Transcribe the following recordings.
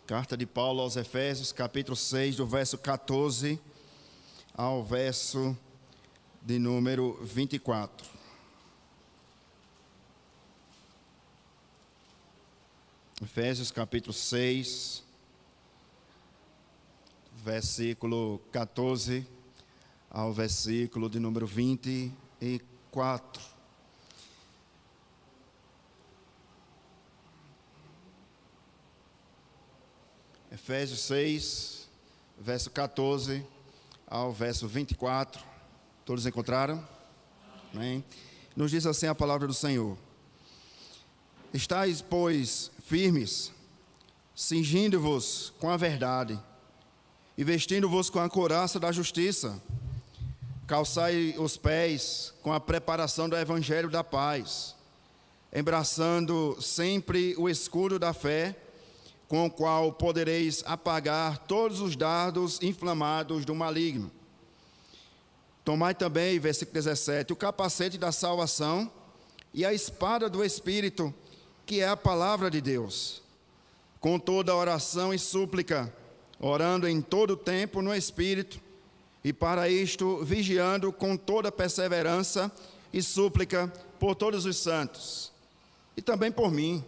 Carta de Paulo aos Efésios, capítulo 6, do verso 14 ao verso de número 24. Efésios, capítulo 6, versículo 14 ao versículo de número 24. Efésios 6, verso 14 ao verso 24. Todos encontraram? Amém? Nos diz assim a palavra do Senhor: Estais, pois, firmes, cingindo-vos com a verdade, e vestindo-vos com a couraça da justiça. Calçai os pés com a preparação do evangelho da paz, embraçando sempre o escudo da fé, com o qual podereis apagar todos os dardos inflamados do maligno. Tomai também, versículo 17, o capacete da salvação e a espada do Espírito, que é a palavra de Deus, com toda oração e súplica, orando em todo tempo no Espírito, e para isto vigiando com toda perseverança e súplica por todos os santos, e também por mim,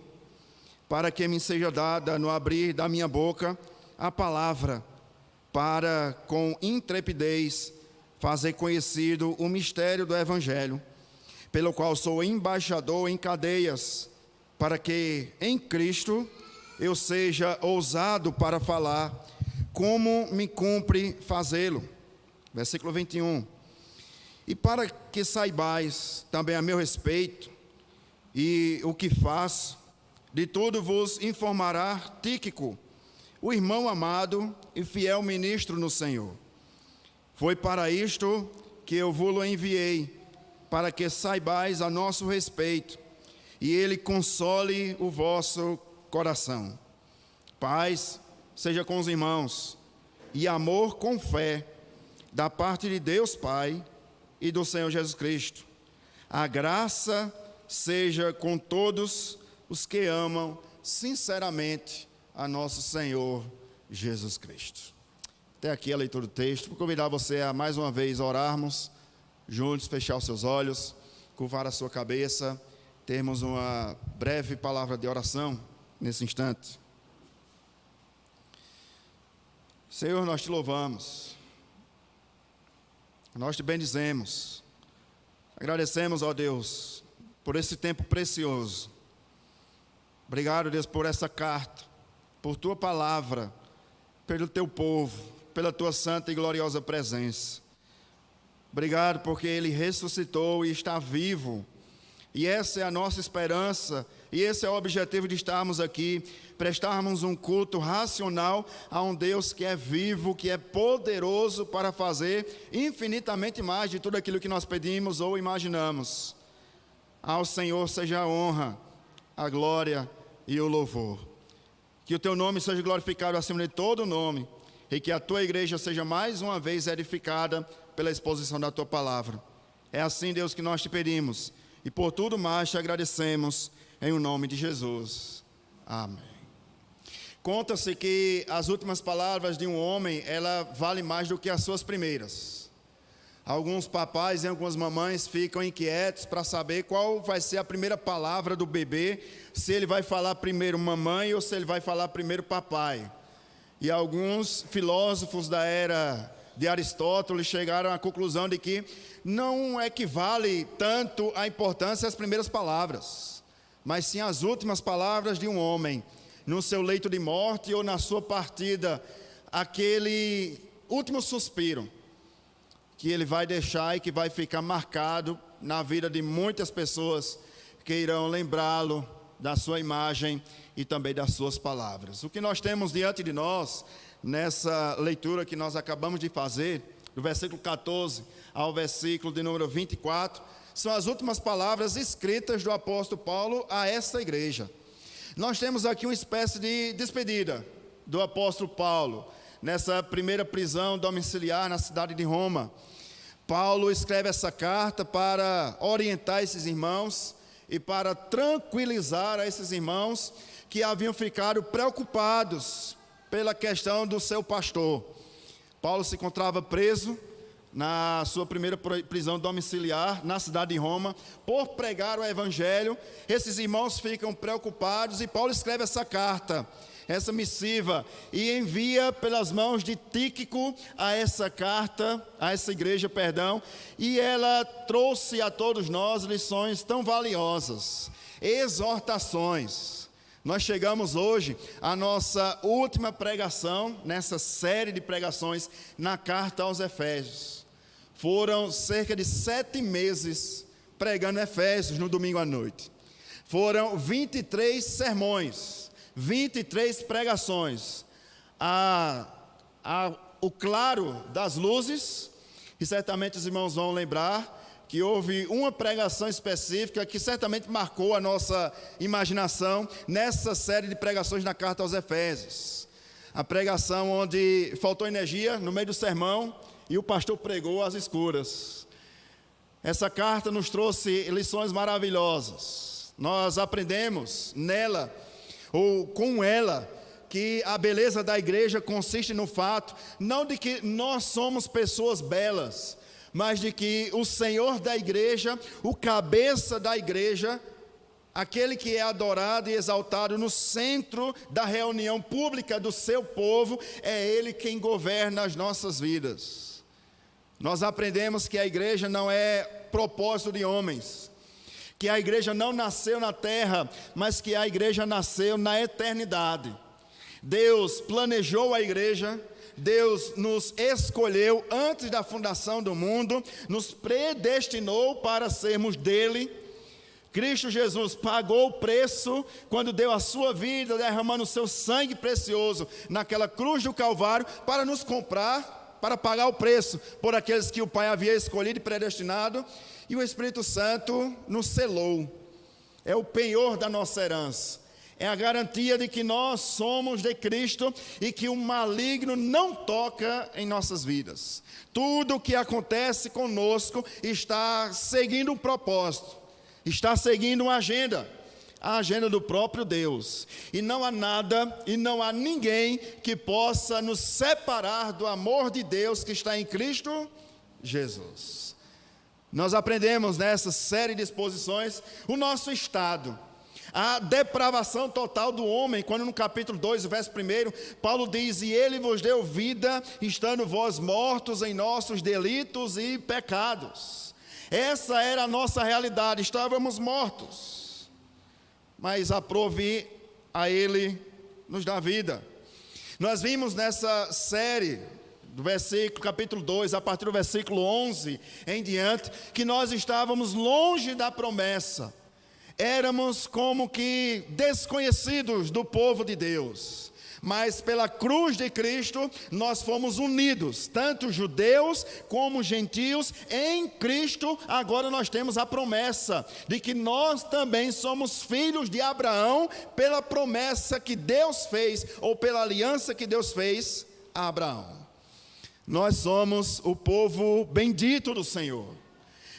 para que me seja dada no abrir da minha boca a palavra, para com intrepidez fazer conhecido o mistério do Evangelho, pelo qual sou embaixador em cadeias, para que em Cristo eu seja ousado para falar, como me cumpre fazê-lo. Versículo 21. E para que saibais também a meu respeito e o que faço, de tudo vos informará Tíquico, o irmão amado e fiel ministro no Senhor. Foi para isto que eu vos enviei, para que saibais a nosso respeito, e ele console o vosso coração. Paz seja com os irmãos, e amor com fé, da parte de Deus Pai e do Senhor Jesus Cristo. A graça seja com todos os que amam sinceramente a nosso Senhor Jesus Cristo. Até aqui a leitura do texto. Vou convidar você a mais uma vez orarmos juntos, fechar os seus olhos, curvar a sua cabeça, termos uma breve palavra de oração nesse instante. Senhor, nós te louvamos, nós te bendizemos, agradecemos, ó Deus, por esse tempo precioso. Obrigado, Deus, por essa carta, por tua palavra, pelo teu povo, pela tua santa e gloriosa presença. Obrigado porque ele ressuscitou e está vivo. E essa é a nossa esperança, e esse é o objetivo de estarmos aqui, prestarmos um culto racional a um Deus que é vivo, que é poderoso para fazer infinitamente mais de tudo aquilo que nós pedimos ou imaginamos. Ao Senhor seja a honra, a glória e o louvor. Que o teu nome seja glorificado acima de todo nome, e que a tua igreja seja mais uma vez edificada pela exposição da tua palavra. É assim, Deus, que nós te pedimos, e por tudo mais te agradecemos, em o nome de Jesus. Amém. Conta-se que as últimas palavras de um homem, ela vale mais do que as suas primeiras. Alguns papais e algumas mamães ficam inquietos para saber qual vai ser a primeira palavra do bebê, se ele vai falar primeiro mamãe ou se ele vai falar primeiro papai. E alguns filósofos da era de Aristóteles chegaram à conclusão de que não equivale tanto a importância às primeiras palavras, mas sim as últimas palavras de um homem, no seu leito de morte ou na sua partida, aquele último suspiro que ele vai deixar e que vai ficar marcado na vida de muitas pessoas que irão lembrá-lo da sua imagem e também das suas palavras. O que nós temos diante de nós, nessa leitura que nós acabamos de fazer, do versículo 14 ao versículo de número 24, são as últimas palavras escritas do apóstolo Paulo a essa igreja. Nós temos aqui uma espécie de despedida do apóstolo Paulo, nessa primeira prisão domiciliar na cidade de Roma. Paulo escreve essa carta para orientar esses irmãos e para tranquilizar a esses irmãos que haviam ficado preocupados pela questão do seu pastor. Paulo se encontrava preso na sua primeira prisão domiciliar, na cidade de Roma, por pregar o evangelho. Esses irmãos ficam preocupados e Paulo escreve essa carta, essa missiva, e envia pelas mãos de Tíquico a essa igreja, e ela trouxe a todos nós lições tão valiosas, exortações. Nós chegamos hoje à nossa última pregação, nessa série de pregações na carta aos Efésios. Foram cerca de 7 meses pregando Efésios no domingo à noite. Foram 23 sermões, 23 pregações. O claro das luzes, e certamente os irmãos vão lembrar que houve uma pregação específica que certamente marcou a nossa imaginação nessa série de pregações na carta aos Efésios. A pregação onde faltou energia no meio do sermão e o pastor pregou às escuras. Essa carta nos trouxe lições maravilhosas. Nós aprendemos nela, ou com ela, que a beleza da igreja consiste no fato, não de que nós somos pessoas belas, mas de que o Senhor da igreja, o cabeça da igreja, aquele que é adorado e exaltado no centro da reunião pública do seu povo, é Ele quem governa as nossas vidas. Nós aprendemos que a igreja não é propósito de homens, que a igreja não nasceu na terra, mas que a igreja nasceu na eternidade. Deus planejou a igreja, Deus nos escolheu antes da fundação do mundo, nos predestinou para sermos dele. Cristo Jesus pagou o preço quando deu a sua vida, derramando o seu sangue precioso naquela cruz do Calvário para nos comprar, para pagar o preço por aqueles que o Pai havia escolhido e predestinado, e o Espírito Santo nos selou. É o penhor da nossa herança, é a garantia de que nós somos de Cristo e que o maligno não toca em nossas vidas. Tudo o que acontece conosco está seguindo um propósito, está seguindo uma agenda, a agenda do próprio Deus. E não há nada e não há ninguém que possa nos separar do amor de Deus que está em Cristo Jesus. Nós aprendemos nessa série de exposições o nosso estado, a depravação total do homem, quando no capítulo 2, verso 1, Paulo diz: e Ele vos deu vida, estando vós mortos em nossos delitos e pecados. Essa era a nossa realidade, estávamos mortos, mas aprove a Ele nos dá vida. Nós vimos nessa série, do capítulo 2, a partir do versículo 11 em diante, que nós estávamos longe da promessa, éramos como que desconhecidos do povo de Deus, mas pela cruz de Cristo nós fomos unidos, tanto judeus como gentios, em Cristo. Agora nós temos a promessa de que nós também somos filhos de Abraão, pela promessa que Deus fez, ou pela aliança que Deus fez a Abraão. Nós somos o povo bendito do Senhor.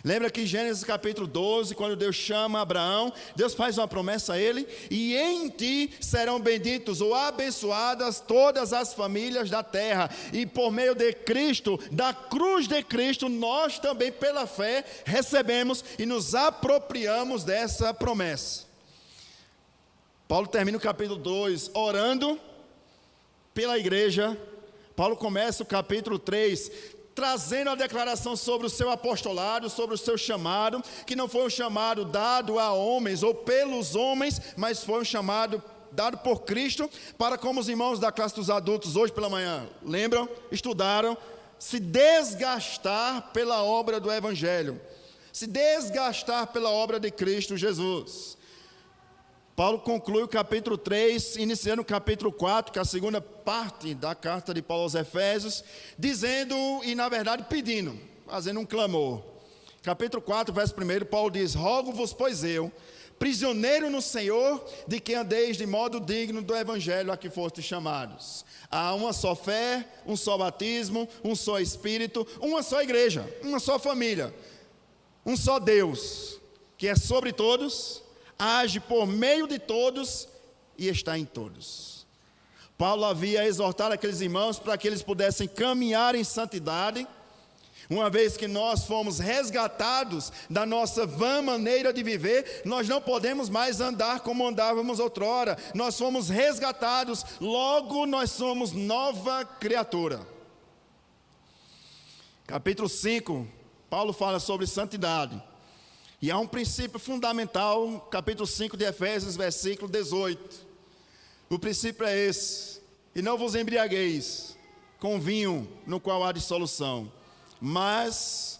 Lembra que em Gênesis capítulo 12, quando Deus chama Abraão, Deus faz uma promessa a ele: e em ti serão benditos ou abençoadas todas as famílias da terra. E por meio de Cristo, da cruz de Cristo, nós também pela fé recebemos e nos apropriamos dessa promessa. Paulo termina o capítulo 2 orando pela igreja. Paulo começa o capítulo 3 trazendo a declaração sobre o seu apostolado, sobre o seu chamado, que não foi um chamado dado a homens ou pelos homens, mas foi um chamado dado por Cristo, para, como os irmãos da classe dos adultos hoje pela manhã lembram, estudaram, se desgastar pela obra do Evangelho, se desgastar pela obra de Cristo Jesus. Paulo conclui o capítulo 3, iniciando o capítulo 4, que é a segunda parte da carta de Paulo aos Efésios, dizendo, e na verdade pedindo, fazendo um clamor. Capítulo 4, verso 1, Paulo diz: rogo-vos, pois eu, prisioneiro no Senhor, de que andeis de modo digno do evangelho a que fostes chamados. Há uma só fé, um só batismo, um só Espírito, uma só igreja, uma só família, um só Deus, que é sobre todos, age por meio de todos e está em todos. Paulo havia exortado aqueles irmãos para que eles pudessem caminhar em santidade, uma vez que nós fomos resgatados da nossa vã maneira de viver, nós não podemos mais andar como andávamos outrora, nós fomos resgatados, logo nós somos nova criatura. Capítulo 5, Paulo fala sobre santidade, e há um princípio fundamental, capítulo 5 de Efésios, versículo 18, o princípio é esse: e não vos embriagueis com vinho no qual há dissolução, mas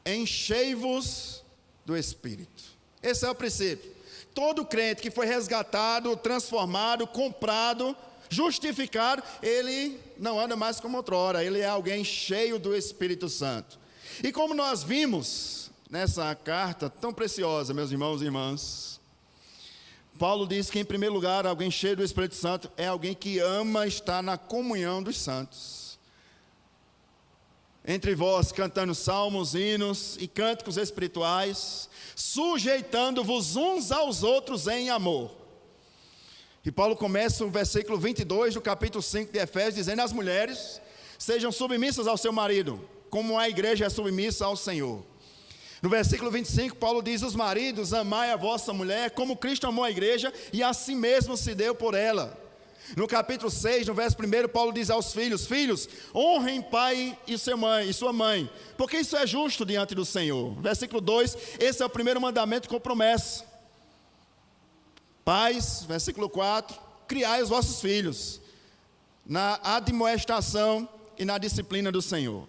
enchei-vos do Espírito. Esse é o princípio. Todo crente que foi resgatado, transformado, comprado, justificado, ele não anda mais como outrora, ele é alguém cheio do Espírito Santo. E como nós vimos nessa carta tão preciosa, meus irmãos e irmãs, Paulo diz que, em primeiro lugar, alguém cheio do Espírito Santo é alguém que ama estar na comunhão dos santos. Entre vós, cantando salmos, hinos e cânticos espirituais, sujeitando-vos uns aos outros em amor. E Paulo começa o versículo 22 do capítulo 5 de Efésios, dizendo: as mulheres sejam submissas ao seu marido, como a igreja é submissa ao Senhor. No versículo 25, Paulo diz: os maridos, amai a vossa mulher, como Cristo amou a igreja, e a si mesmo se deu por ela. No capítulo 6, no verso 1, Paulo diz aos filhos: filhos, honrem pai e sua mãe, porque isso é justo diante do Senhor. Versículo 2, esse é o primeiro mandamento com promessa. Pais, versículo 4, criai os vossos filhos na admoestação e na disciplina do Senhor.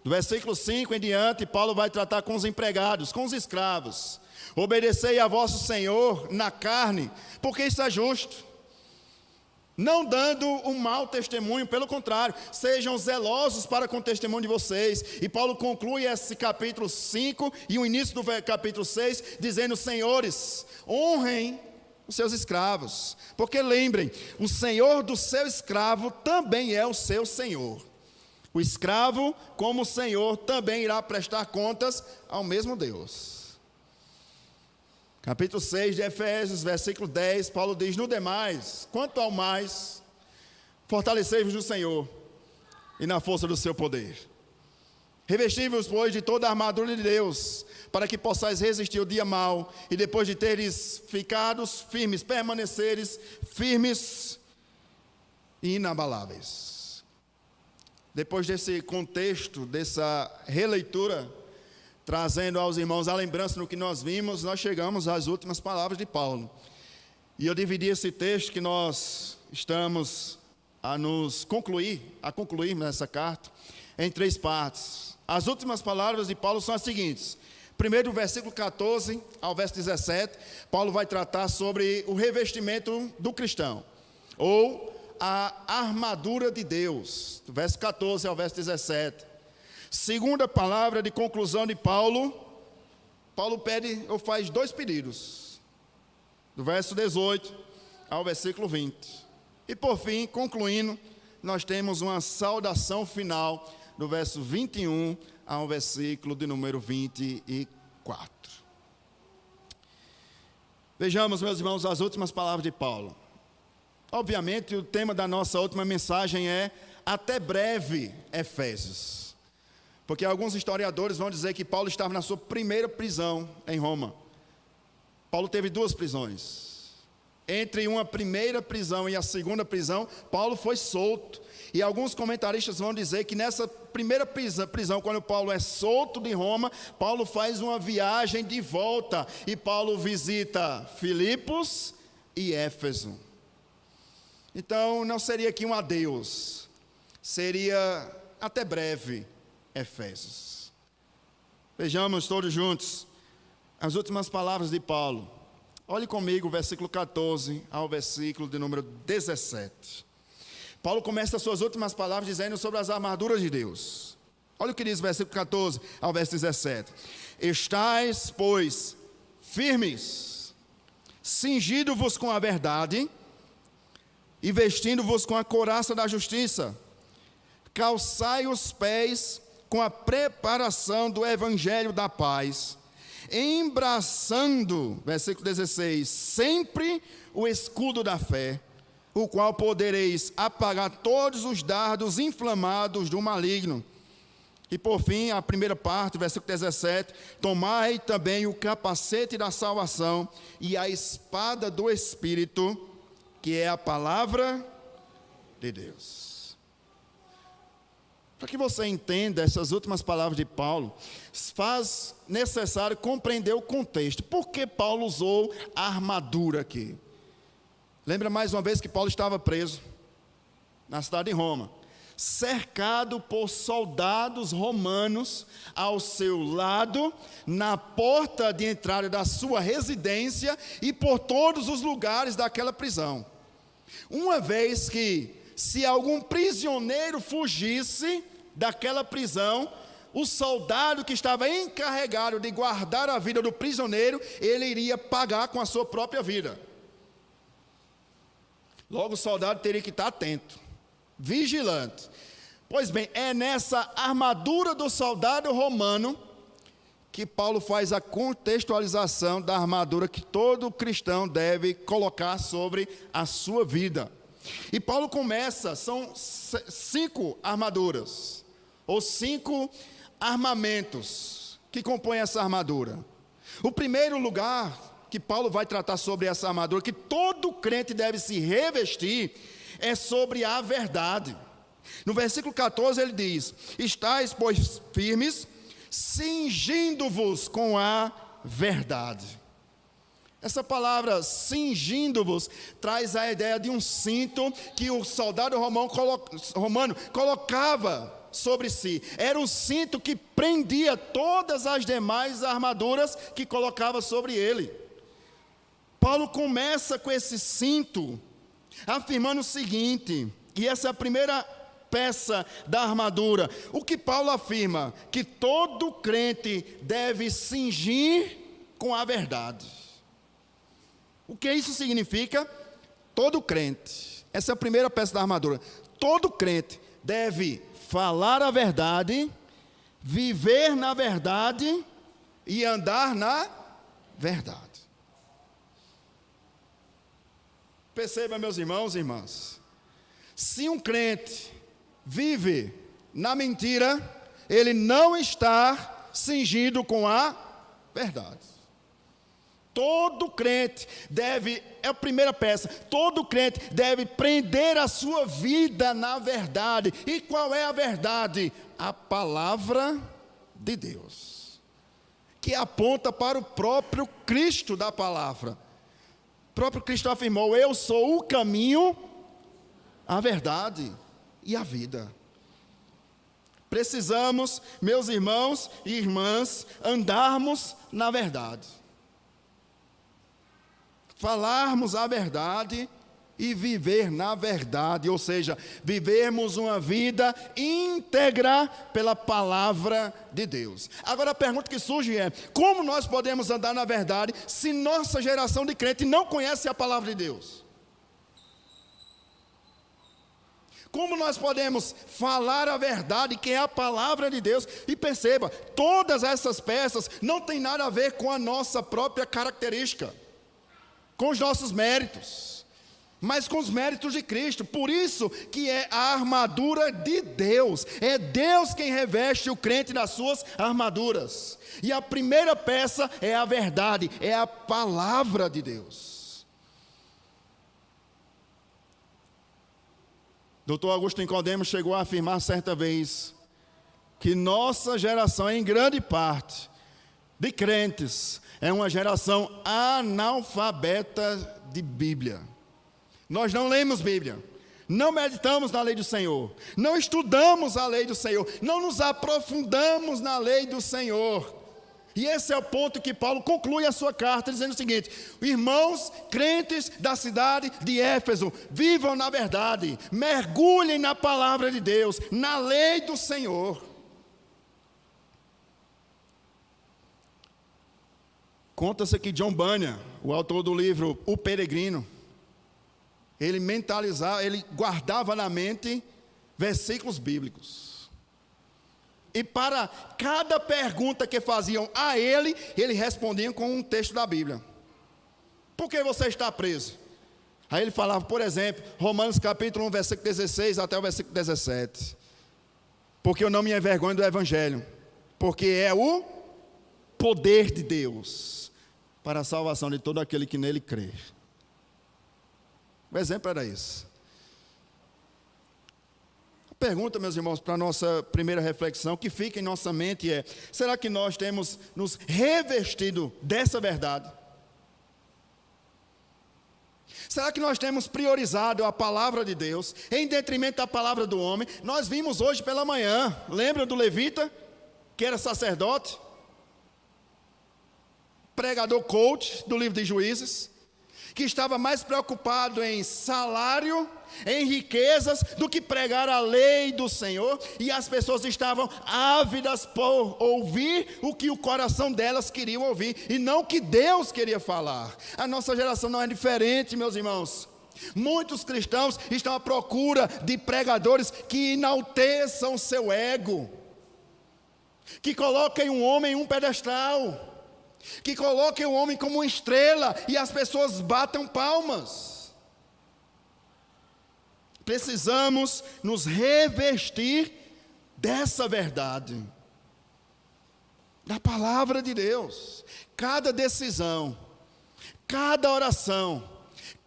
Do versículo 5 em diante, Paulo vai tratar com os empregados, com os escravos. Obedecei a vosso Senhor na carne, porque isso é justo, não dando um mau testemunho, pelo contrário, sejam zelosos para com o testemunho de vocês. E Paulo conclui esse capítulo 5 e o início do capítulo 6, dizendo: senhores, honrem os seus escravos, porque lembrem, o senhor do seu escravo também é o seu senhor. O escravo, como o senhor, também irá prestar contas ao mesmo Deus. Capítulo 6 de Efésios, versículo 10, Paulo diz: no demais, quanto ao mais, fortalecei-vos no Senhor e na força do seu poder. Revesti-vos, pois, de toda a armadura de Deus, para que possais resistir o dia mau, e depois de teres ficado firmes, permaneceres firmes e inabaláveis. Depois desse contexto, dessa releitura, trazendo aos irmãos a lembrança do que nós vimos, nós chegamos às últimas palavras de Paulo. E eu dividi esse texto que nós estamos a concluir nessa carta, em 3 partes. As últimas palavras de Paulo são as seguintes. Primeiro, do versículo 14 ao verso 17, Paulo vai tratar sobre o revestimento do cristão, ou a armadura de Deus, do verso 14 ao verso 17. Segunda palavra de conclusão de Paulo, Paulo pede ou faz 2 pedidos, do verso 18 ao versículo 20. E por fim, concluindo, nós temos uma saudação final, do verso 21 ao versículo de número 24. Vejamos, meus irmãos, as últimas palavras de Paulo. Obviamente, o tema da nossa última mensagem é: até breve, Efésios. Porque alguns historiadores vão dizer que Paulo estava na sua primeira prisão em Roma. Paulo teve 2 prisões. Entre uma primeira prisão e a segunda prisão, Paulo foi solto. E alguns comentaristas vão dizer que nessa primeira prisão, quando Paulo é solto de Roma, Paulo faz uma viagem de volta. E Paulo visita Filipos e Éfeso. Então, não seria aqui um adeus. Seria até breve, Efésios. Vejamos todos juntos as últimas palavras de Paulo. Olhe comigo o versículo 14 ao versículo de número 17. Paulo começa as suas últimas palavras dizendo sobre as armaduras de Deus. Olha o que diz o versículo 14 ao verso 17. Estais, pois, firmes, cingido-vos com a verdade e vestindo-vos com a couraça da justiça. Calçai os pés com a preparação do evangelho da paz, embraçando, versículo 16, sempre o escudo da fé, o qual podereis apagar todos os dardos inflamados do maligno. E por fim, a primeira parte, versículo 17, tomai também o capacete da salvação e a espada do Espírito, que é a palavra de Deus. Para que você entenda essas últimas palavras de Paulo, faz necessário compreender o contexto. Por que Paulo usou a armadura aqui? Lembra mais uma vez que Paulo estava preso na cidade de Roma, cercado por soldados romanos ao seu lado, na porta de entrada da sua residência e por todos os lugares daquela prisão. Uma vez que, se algum prisioneiro fugisse daquela prisão, o soldado que estava encarregado de guardar a vida do prisioneiro, ele iria pagar com a sua própria vida. Logo, o soldado teria que estar atento, vigilante. Pois bem, é nessa armadura do soldado romano que Paulo faz a contextualização da armadura que todo cristão deve colocar sobre a sua vida. E Paulo começa, são 5 armaduras, ou 5 armamentos que compõem essa armadura. O primeiro lugar que Paulo vai tratar sobre essa armadura, que todo crente deve se revestir, é sobre a verdade. No versículo 14 ele diz: estais, pois, firmes, cingindo-vos com a verdade. Essa palavra cingindo-vos traz a ideia de um cinto que o soldado romano colocava sobre si. Era um cinto que prendia todas as demais armaduras que colocava sobre ele. Paulo começa com esse cinto, afirmando o seguinte, e essa é a primeira peça da armadura. O que Paulo afirma? Que todo crente deve cingir com a verdade. O que isso significa? Todo crente, essa é a primeira peça da armadura. Todo crente deve falar a verdade, viver na verdade e andar na verdade. Perceba, meus irmãos e irmãs, se um crente vive na mentira, ele não está cingido com a verdade. Todo crente deve, é a primeira peça, todo crente deve prender a sua vida na verdade. E qual é a verdade? A palavra de Deus, que aponta para o próprio Cristo da palavra. O próprio Cristo afirmou: eu sou o caminho, a verdade e a vida. Precisamos, meus irmãos e irmãs, andarmos na verdade, falarmos a verdade e viver na verdade, ou seja, vivermos uma vida íntegra pela palavra de Deus. Agora a pergunta que surge é: como nós podemos andar na verdade se nossa geração de crente não conhece a palavra de Deus? Como nós podemos falar a verdade, que é a palavra de Deus? E perceba, todas essas peças não têm nada a ver com a nossa própria característica, com os nossos méritos, mas com os méritos de Cristo. Por isso que é a armadura de Deus. É Deus quem reveste o crente das suas armaduras. E a primeira peça é a verdade, é a palavra de Deus. Dr. Augusto Nicodemo chegou a afirmar certa vez que nossa geração, em grande parte, de crentes, é uma geração analfabeta de Bíblia. Nós não lemos Bíblia, não meditamos na lei do Senhor, não estudamos a lei do Senhor, não nos aprofundamos na lei do Senhor. E esse é o ponto que Paulo conclui a sua carta, dizendo o seguinte: irmãos crentes da cidade de Éfeso, vivam na verdade, mergulhem na palavra de Deus, na lei do Senhor. Conta-se que John Bunyan, o autor do livro O Peregrino, ele guardava na mente versículos bíblicos. E para cada pergunta que faziam a ele respondia com um texto da Bíblia. Por que você está preso? Aí ele falava, por exemplo, Romanos capítulo 1, versículo 16 até o versículo 17. Porque eu não me envergonho do Evangelho, porque é o poder de Deus para a salvação de todo aquele que nele crê. O exemplo era esse. A pergunta, meus irmãos, para a nossa primeira reflexão, que fica em nossa mente é: será que nós temos nos revestido dessa verdade? Será que nós temos priorizado a palavra de Deus em detrimento da palavra do homem? Nós vimos hoje pela manhã, lembra do levita, que era sacerdote, pregador coach do livro de Juízes, que estava mais preocupado em salário, em riquezas, do que pregar a lei do Senhor, e as pessoas estavam ávidas por ouvir o que o coração delas queria ouvir, e não o que Deus queria falar. A nossa geração não é diferente, meus irmãos. Muitos cristãos estão à procura de pregadores que enalteçam seu ego, que coloquem um homem em um pedestal, que coloquem o homem como uma estrela e as pessoas batam palmas. Precisamos nos revestir dessa verdade, da palavra de Deus. Cada decisão, cada oração,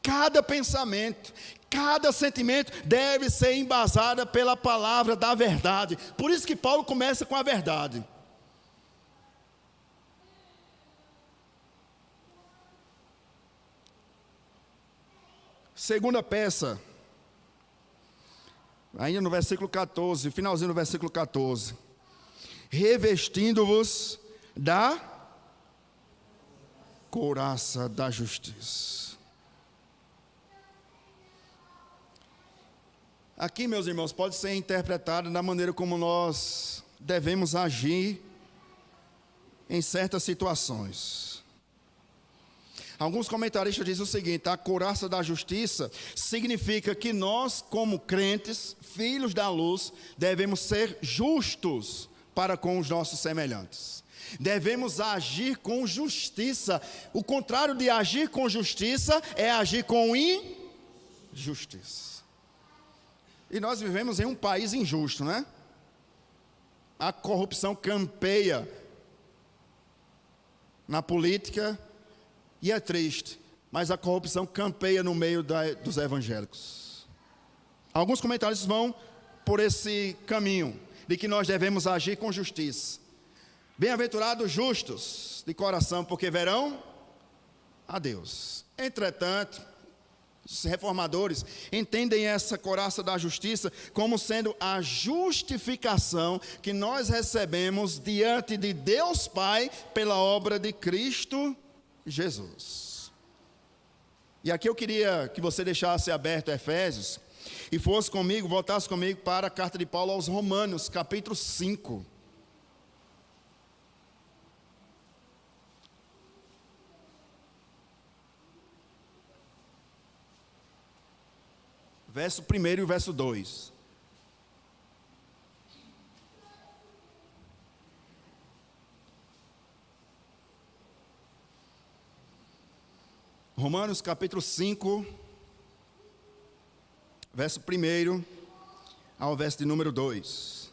cada pensamento, cada sentimento deve ser embasada pela palavra da verdade. Por isso que Paulo começa com a verdade. Segunda peça, ainda no versículo 14, finalzinho do versículo 14. Revestindo-vos da couraça da justiça. Aqui, meus irmãos, pode ser interpretado da maneira como nós devemos agir em certas situações. Alguns comentaristas dizem o seguinte: a couraça da justiça significa que nós, como crentes, filhos da luz, devemos ser justos para com os nossos semelhantes. Devemos agir com justiça. O contrário de agir com justiça é agir com injustiça. E nós vivemos em um país injusto, né? A corrupção campeia na política. E é triste, mas a corrupção campeia no meio dos evangélicos. Alguns comentaristas vão por esse caminho, de que nós devemos agir com justiça. Bem-aventurados justos de coração, porque verão a Deus. Entretanto, os reformadores entendem essa couraça da justiça como sendo a justificação que nós recebemos diante de Deus Pai pela obra de Cristo Jesus. E aqui eu queria que você deixasse aberto Efésios e fosse comigo, voltasse comigo para a carta de Paulo aos Romanos, capítulo 5. Verso 1 e o verso 2. Romanos capítulo 5, verso 1 ao verso de número 2.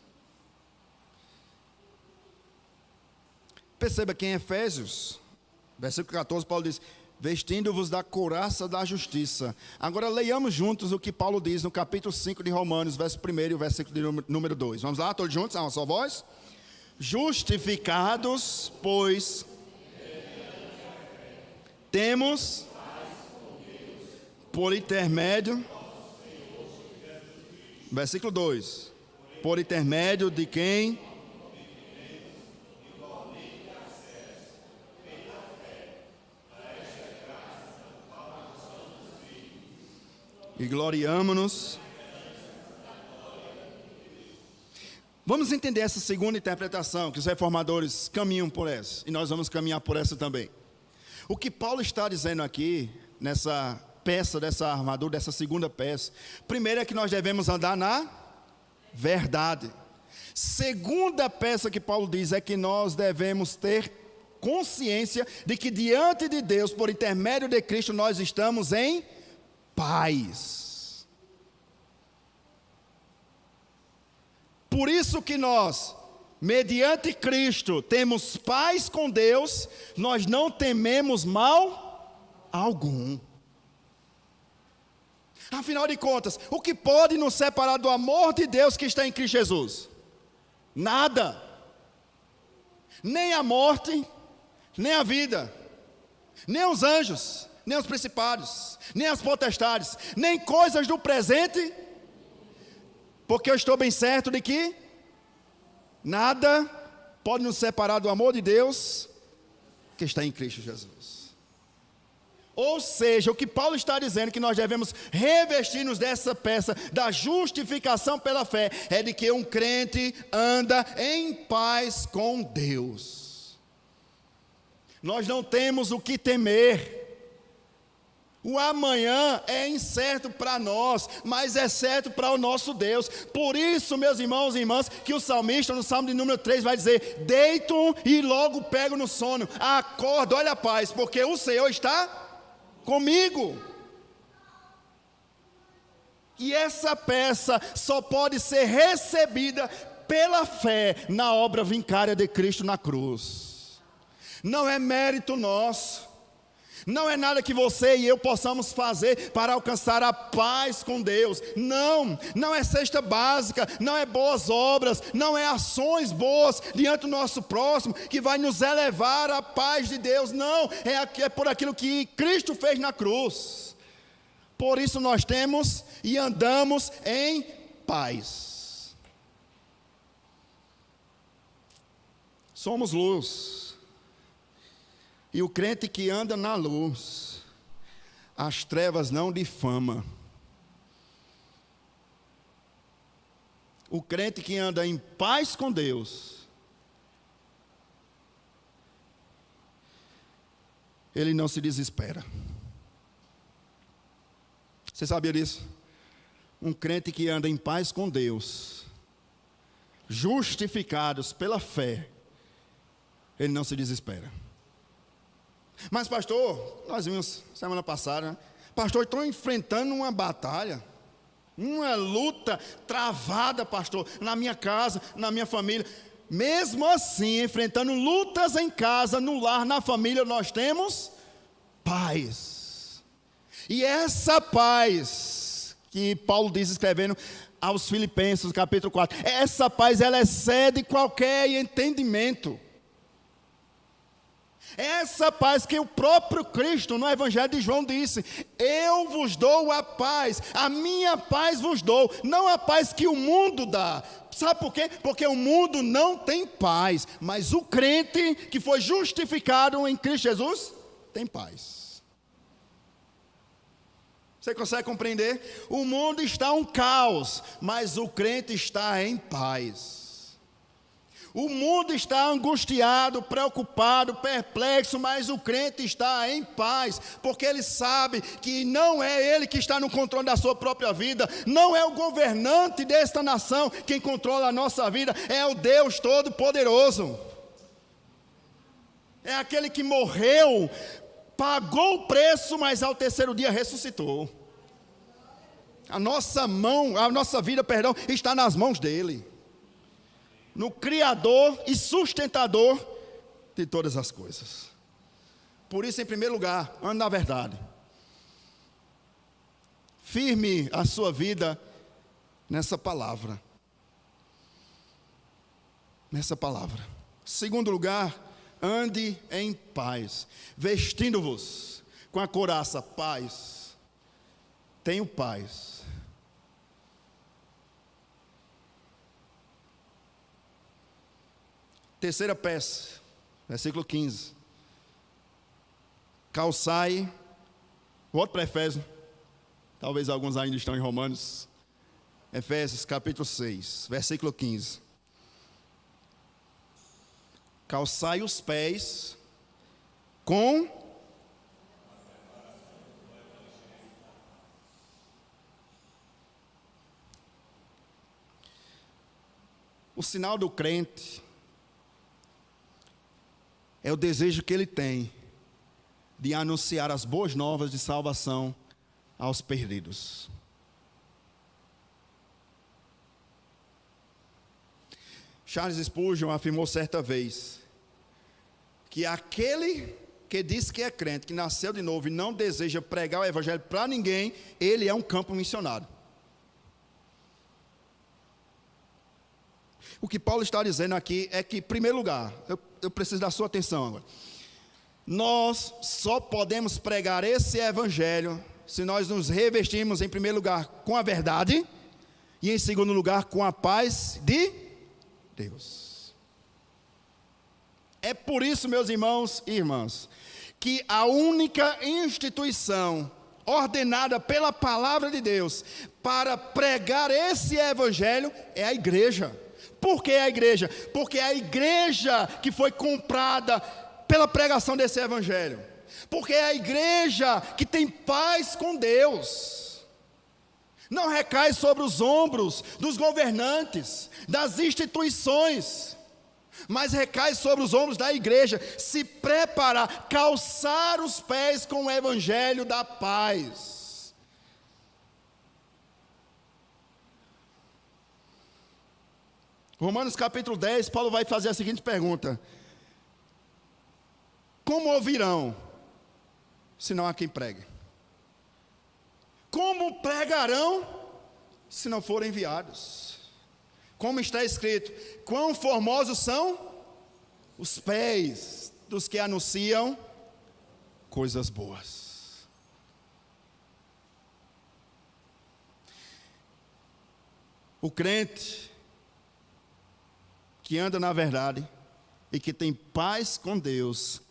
Perceba que em Efésios, versículo 14, Paulo diz: vestindo-vos da couraça da justiça. Agora leiamos juntos o que Paulo diz no capítulo 5 de Romanos, verso 1 e o versículo de número 2. Vamos lá, todos juntos, a uma só voz? Justificados, pois, temos por intermédio, versículo 2, por intermédio de quem? E gloriamo-nos. Vamos entender essa segunda interpretação, que os reformadores caminham por essa, e nós vamos caminhar por essa também. O que Paulo está dizendo aqui, nessa peça, dessa armadura, dessa segunda peça, primeiro é que nós devemos andar na verdade. Segunda peça que Paulo diz é que nós devemos ter consciência de que diante de Deus, por intermédio de Cristo, nós estamos em paz. Por isso que nós, mediante Cristo, temos paz com Deus, nós não tememos mal algum. Afinal de contas, o que pode nos separar do amor de Deus que está em Cristo Jesus? Nada. Nem a morte, nem a vida, nem os anjos, nem os principados, nem as potestades, nem coisas do presente, porque eu estou bem certo de que nada pode nos separar do amor de Deus que está em Cristo Jesus. Ou seja, o que Paulo está dizendo que nós devemos revestir-nos dessa peça da justificação pela fé, é de que um crente anda em paz com Deus. Nós não temos o que temer. O amanhã é incerto para nós, mas é certo para o nosso Deus. Por isso, meus irmãos e irmãs, que o salmista no Salmo de número 3 vai dizer: deito e logo pego no sono, acordo, olha a paz, porque o Senhor está comigo. E essa peça só pode ser recebida pela fé na obra vincária de Cristo na cruz. Não é mérito nosso, não é nada que você e eu possamos fazer para alcançar a paz com Deus. Não é cesta básica, não é boas obras, não é ações boas diante do nosso próximo que vai nos elevar à paz de Deus. Não, é por aquilo que Cristo fez na cruz. Por isso nós temos e andamos em paz. Somos luz. E o crente que anda na luz, as trevas não difamam. O crente que anda em paz com Deus, ele não se desespera. Você sabia disso? Um crente que anda em paz com Deus, justificados pela fé, ele não se desespera. Mas pastor, nós vimos semana passada, né? Pastor, estou enfrentando uma batalha, uma luta travada, pastor, na minha casa, na minha família. Mesmo assim, enfrentando lutas em casa, no lar, na família, nós temos paz. E essa paz que Paulo diz escrevendo aos Filipenses, capítulo 4, essa paz, ela excede qualquer entendimento. Essa paz que o próprio Cristo no Evangelho de João disse: eu vos dou a paz, a minha paz vos dou, não a paz que o mundo dá. Sabe por quê? Porque o mundo não tem paz, mas o crente que foi justificado em Cristo Jesus tem paz. Você consegue compreender? O mundo está um caos, mas o crente está em paz. O mundo está angustiado, preocupado, perplexo, mas o crente está em paz, porque ele sabe que não é ele que está no controle da sua própria vida, não é o governante desta nação quem controla a nossa vida, é o Deus Todo-Poderoso. É aquele que morreu, pagou o preço, mas ao terceiro dia ressuscitou. A nossa vida, está nas mãos dele. No Criador e sustentador de todas as coisas. Por isso, em primeiro lugar, ande na verdade. Firme a sua vida nessa palavra. Nessa palavra. Segundo lugar, ande em paz, vestindo-vos com a couraça, paz. Tenho paz. Terceira peça, versículo 15. Calçai, volta para Efésios, talvez alguns ainda estão em Romanos. Efésios capítulo 6, versículo 15. Calçai os pés com o sinal do crente. É o desejo que ele tem de anunciar as boas novas de salvação aos perdidos. Charles Spurgeon afirmou certa vez que aquele que diz que é crente, que nasceu de novo e não deseja pregar o evangelho para ninguém, ele é um campo missionário. O que Paulo está dizendo aqui é que, em primeiro lugar, eu preciso da sua atenção agora. Nós só podemos pregar esse evangelho se nós nos revestirmos, em primeiro lugar, com a verdade e, em segundo lugar, com a paz de Deus. É por isso, meus irmãos e irmãs, que a única instituição ordenada pela palavra de Deus para pregar esse evangelho é a igreja. Por que a igreja? Porque é a igreja que foi comprada pela pregação desse evangelho. Porque é a igreja que tem paz com Deus. Não recai sobre os ombros dos governantes, das instituições, mas recai sobre os ombros da igreja, se preparar, calçar os pés com o evangelho da paz. Romanos capítulo 10, Paulo vai fazer a seguinte pergunta: como ouvirão, se não há quem pregue? Como pregarão, se não forem enviados? Como está escrito: quão formosos são os pés dos que anunciam coisas boas. O crente que anda na verdade e que tem paz com Deus,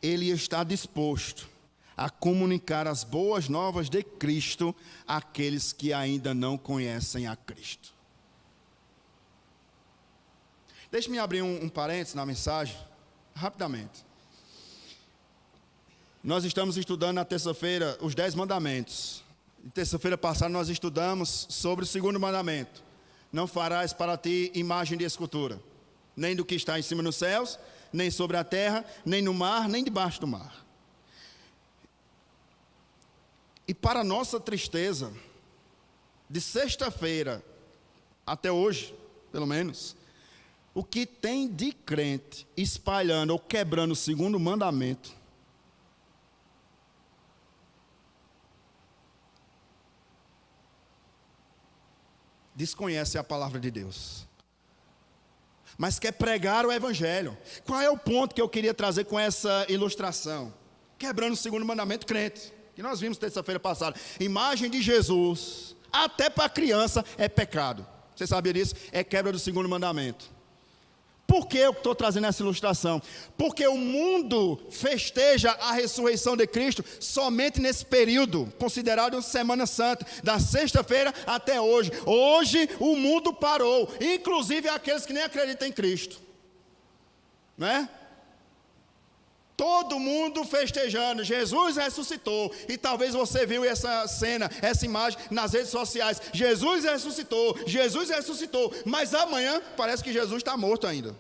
ele está disposto a comunicar as boas novas de Cristo àqueles que ainda não conhecem a Cristo. Deixe-me abrir um parênteses na mensagem, rapidamente. Nós estamos estudando na terça-feira os 10 mandamentos. Terça-feira passada nós estudamos sobre o segundo mandamento: não farás para ti imagem de escultura, nem do que está em cima nos céus, nem sobre a terra, nem no mar, nem debaixo do mar. E para nossa tristeza, de sexta-feira até hoje, pelo menos, o que tem de crente espalhando ou quebrando o segundo mandamento desconhece a palavra de Deus, mas quer pregar o evangelho. Qual é o ponto que eu queria trazer com essa ilustração? Quebrando o segundo mandamento, crente, que nós vimos terça-feira passada. Imagem de Jesus, até para criança, é pecado. Você sabia disso? É quebra do segundo mandamento. Por que eu estou trazendo essa ilustração? Porque o mundo festeja a ressurreição de Cristo somente nesse período, considerado Semana Santa, da sexta-feira até hoje. Hoje o mundo parou, inclusive aqueles que nem acreditam em Cristo, não é? Todo mundo festejando, Jesus ressuscitou. E talvez você viu essa cena, essa imagem nas redes sociais. Jesus ressuscitou, mas amanhã parece que Jesus está morto ainda.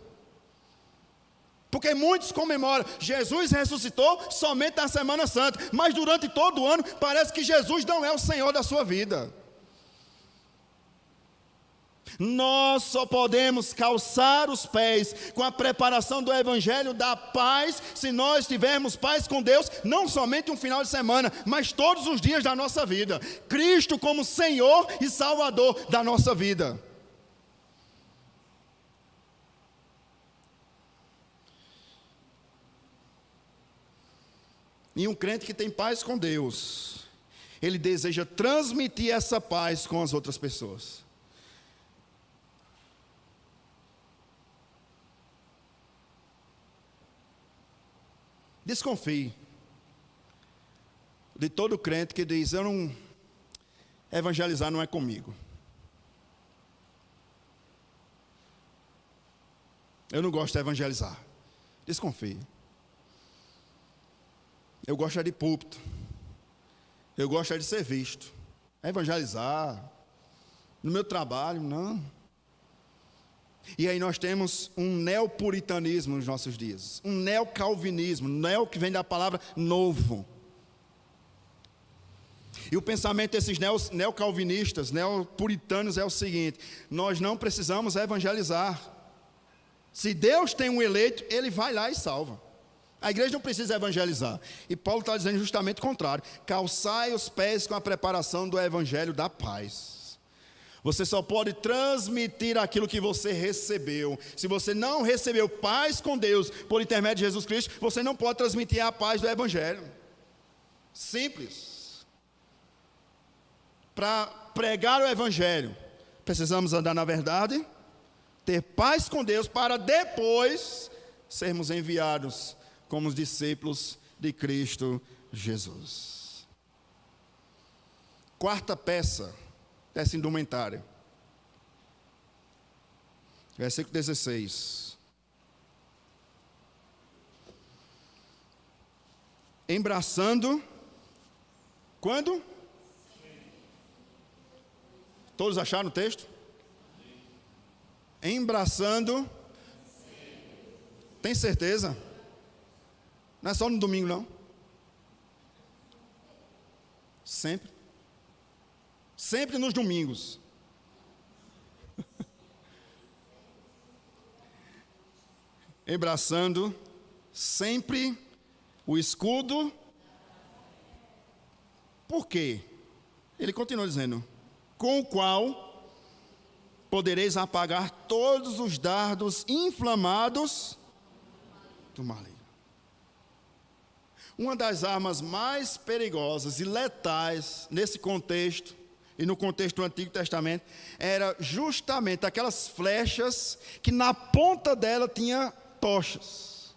Porque muitos comemoram, Jesus ressuscitou somente na Semana Santa, mas durante todo o ano parece que Jesus não é o Senhor da sua vida. Nós só podemos calçar os pés com a preparação do evangelho da paz, se nós tivermos paz com Deus, não somente um final de semana, mas todos os dias da nossa vida. Cristo como Senhor e Salvador da nossa vida. E um crente que tem paz com Deus, ele deseja transmitir essa paz com as outras pessoas. Desconfie de todo crente que diz: evangelizar não é comigo. Eu não gosto de evangelizar. Desconfie. Eu gosto de púlpito. Eu gosto de ser visto. Evangelizar. No meu trabalho, não. E aí nós temos um neopuritanismo nos nossos dias. Um neocalvinismo. Neo que vem da palavra novo. E o pensamento desses neocalvinistas, neopuritanos é o seguinte: nós não precisamos evangelizar. Se Deus tem um eleito, Ele vai lá e salva. A igreja não precisa evangelizar. E Paulo está dizendo justamente o contrário: calçai os pés com a preparação do evangelho da paz. Você só pode transmitir aquilo que você recebeu. Se você não recebeu paz com Deus por intermédio de Jesus Cristo, você não pode transmitir a paz do evangelho. Simples. Para pregar o evangelho, precisamos andar na verdade, ter paz com Deus, para depois sermos enviados como os discípulos de Cristo Jesus. Quarta peça dessa indumentária, versículo 16. Embraçando, quando? Todos acharam o texto? Embraçando. Tem certeza? Não é só no domingo, não. Sempre. Sempre nos domingos. Embraçando sempre o escudo. Por quê? Ele continua dizendo: com o qual podereis apagar todos os dardos inflamados do maligno. Uma das armas mais perigosas e letais nesse contexto, e no contexto do Antigo Testamento, era justamente aquelas flechas que na ponta dela tinha tochas.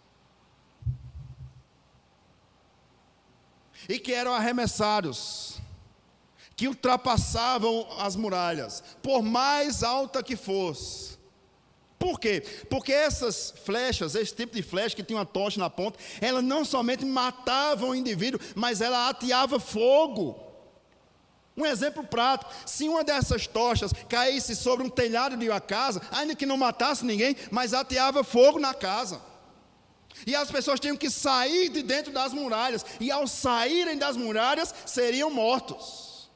E que eram arremessados, que ultrapassavam as muralhas, por mais alta que fosse. Por quê? Porque essas flechas, esse tipo de flecha que tinha uma tocha na ponta, ela não somente matava o indivíduo, mas ela ateava fogo. Um exemplo prático: se uma dessas tochas caísse sobre um telhado de uma casa, ainda que não matasse ninguém, mas ateava fogo na casa. E as pessoas tinham que sair de dentro das muralhas, e ao saírem das muralhas, seriam mortos.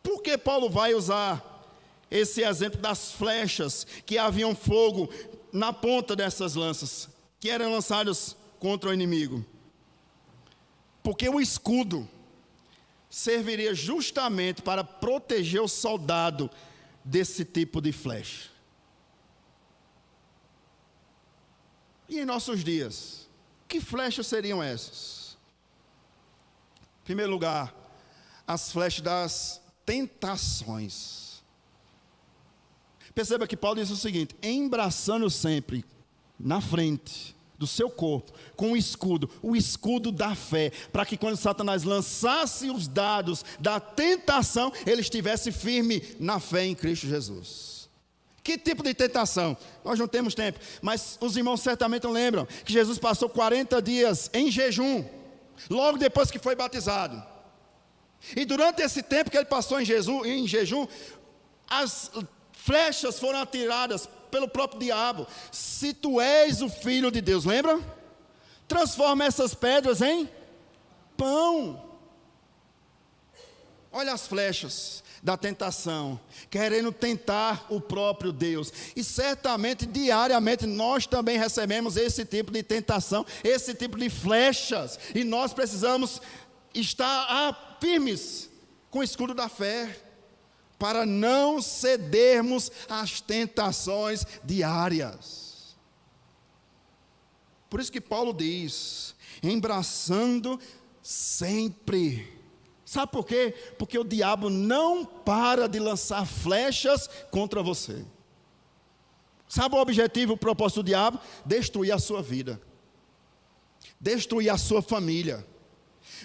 Por que Paulo vai usar esse exemplo das flechas que haviam fogo na ponta dessas lanças, que eram lançadas contra o inimigo? Porque o escudo serviria justamente para proteger o soldado desse tipo de flecha. E em nossos dias, que flechas seriam essas? Em primeiro lugar, as flechas das tentações. Perceba que Paulo diz o seguinte: embraçando sempre na frente do seu corpo com o escudo da fé, para que quando Satanás lançasse os dados da tentação, ele estivesse firme na fé em Cristo Jesus. Que tipo de tentação? Nós não temos tempo, mas os irmãos certamente lembram que Jesus passou 40 dias em jejum, logo depois que foi batizado. E durante esse tempo que ele passou em jejum, as flechas foram atiradas pelo próprio diabo. Se tu és o Filho de Deus, lembra? Transforma essas pedras em pão. Olha as flechas da tentação, querendo tentar o próprio Deus. E certamente, diariamente, nós também recebemos esse tipo de tentação, esse tipo de flechas. E nós precisamos estar firmes com o escudo da fé, para não cedermos às tentações diárias. Por isso que Paulo diz: embraçando sempre. Sabe por quê? Porque o diabo não para de lançar flechas contra você. Sabe o objetivo, o propósito do diabo? Destruir a sua vida, destruir a sua família,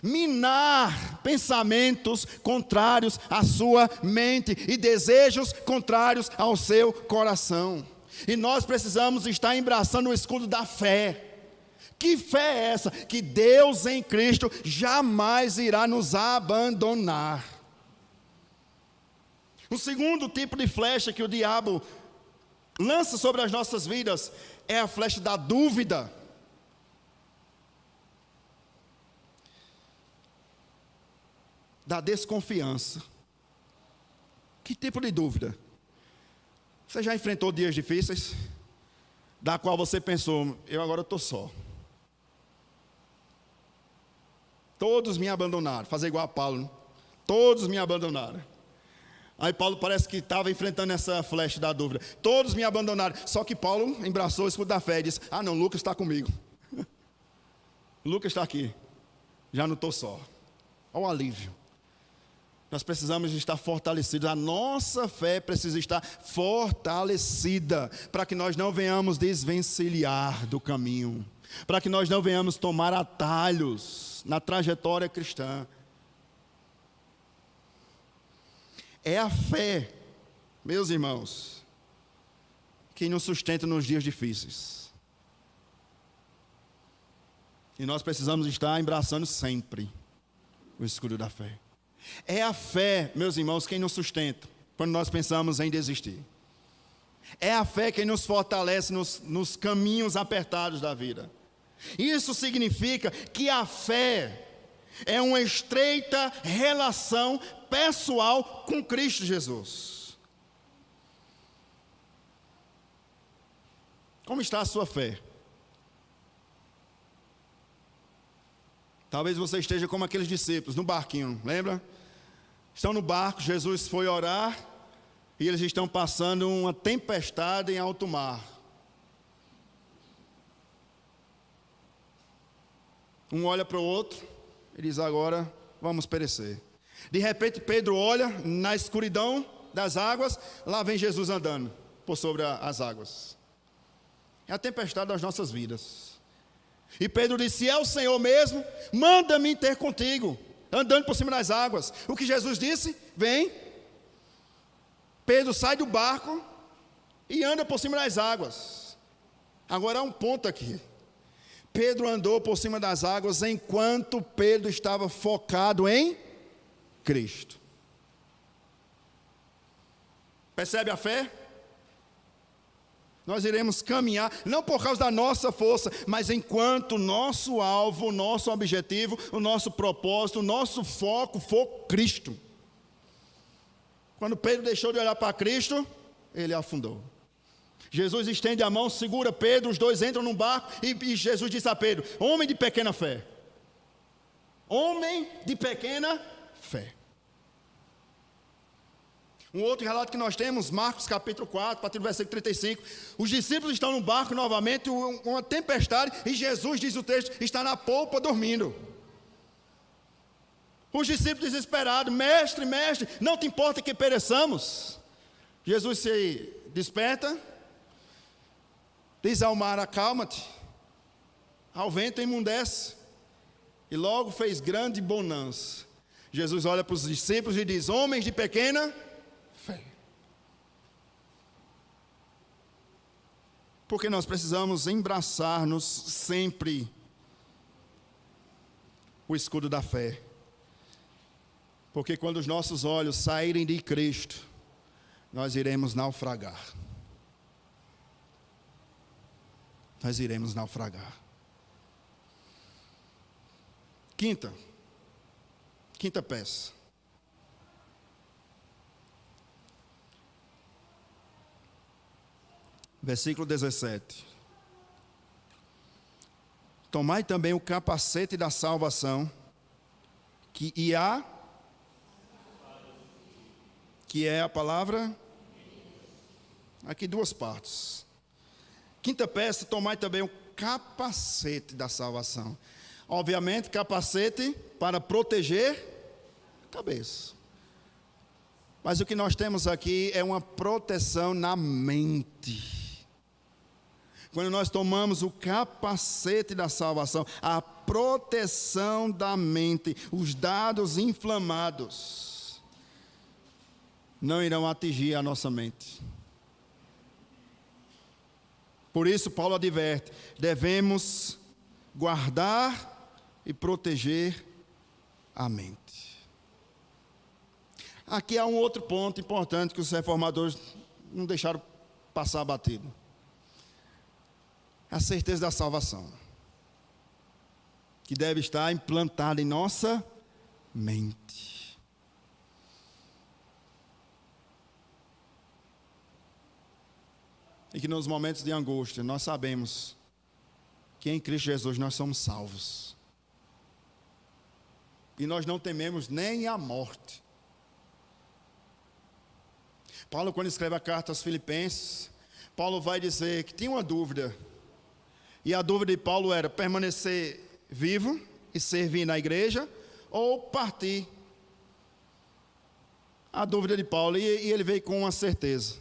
minar pensamentos contrários à sua mente e desejos contrários ao seu coração. E nós precisamos estar embraçando o escudo da fé. Que fé é essa? Que Deus em Cristo jamais irá nos abandonar. O segundo tipo de flecha que o diabo lança sobre as nossas vidas é a flecha da dúvida. da desconfiança. Que tipo de dúvida? Você já enfrentou dias difíceis, da qual você pensou, eu agora estou só. Todos me abandonaram, fazer igual a Paulo, né? Todos me abandonaram. Aí Paulo parece que estava enfrentando essa flecha da dúvida. Todos me abandonaram, só que Paulo embraçou o escudo da fé e disse, não, Lucas está comigo. Lucas está aqui, já não estou só. Olha o alívio. Nós precisamos estar fortalecidos, a nossa fé precisa estar fortalecida, para que nós não venhamos desvencilhar do caminho, para que nós não venhamos tomar atalhos na trajetória cristã. É a fé, meus irmãos, que nos sustenta nos dias difíceis. E nós precisamos estar embraçando sempre o escudo da fé. É a fé, meus irmãos, quem nos sustenta quando nós pensamos em desistir. É a fé quem nos fortalece nos caminhos apertados da vida. Isso significa que a fé é uma estreita relação pessoal com Cristo Jesus. Como está a sua fé? Talvez você esteja como aqueles discípulos no barquinho, lembra? Estão no barco, Jesus foi orar e eles estão passando uma tempestade em alto mar. Um olha para o outro e diz, agora vamos perecer. De repente Pedro olha na escuridão das águas, lá vem Jesus andando por sobre as águas. É a tempestade das nossas vidas. E Pedro disse, se é o Senhor mesmo, manda-me ter contigo, andando por cima das águas. O que Jesus disse? Vem. Pedro sai do barco e anda por cima das águas. Agora há um ponto aqui. Pedro andou por cima das águas enquanto Pedro estava focado em Cristo. Percebe a fé? Nós iremos caminhar, não por causa da nossa força, mas enquanto o nosso alvo, o nosso objetivo, o nosso propósito, o nosso foco for Cristo. Quando Pedro deixou de olhar para Cristo, ele afundou. Jesus estende a mão, segura Pedro, os dois entram num barco e Jesus disse a Pedro, homem de pequena fé. Homem de pequena fé. Um outro relato que nós temos, Marcos capítulo 4, a partir do versículo 35. Os discípulos estão no barco novamente, uma tempestade, e Jesus, diz o texto, está na polpa dormindo. Os discípulos desesperados, mestre, mestre, não te importa que pereçamos? Jesus se desperta, diz ao mar, acalma-te, ao vento emudece, e logo fez grande bonança. Jesus olha para os discípulos e diz, homens de pequena fé. Porque nós precisamos embraçar-nos sempre o escudo da fé. Porque quando os nossos olhos saírem de Cristo, nós iremos naufragar. Nós iremos naufragar. Quinta peça. Versículo 17. Tomai também o capacete da salvação, que é a palavra, aqui duas partes. Quinta peça, tomai também o capacete da salvação. Obviamente, capacete para proteger a cabeça. Mas o que nós temos aqui é uma proteção na mente. Quando nós tomamos o capacete da salvação, a proteção da mente, os dados inflamados não irão atingir a nossa mente. Por isso Paulo adverte, devemos guardar e proteger a mente. Aqui há um outro ponto importante que os reformadores não deixaram passar batido. A certeza da salvação, que deve estar implantada em nossa mente. e que nos momentos de angústia nós sabemos que em Cristo Jesus nós somos salvos. E nós não tememos nem a morte. Paulo, quando escreve a carta aos Filipenses, Paulo vai dizer que tinha uma dúvida. E a dúvida de Paulo era permanecer vivo e servir na igreja ou partir. A dúvida de Paulo, e ele veio com uma certeza.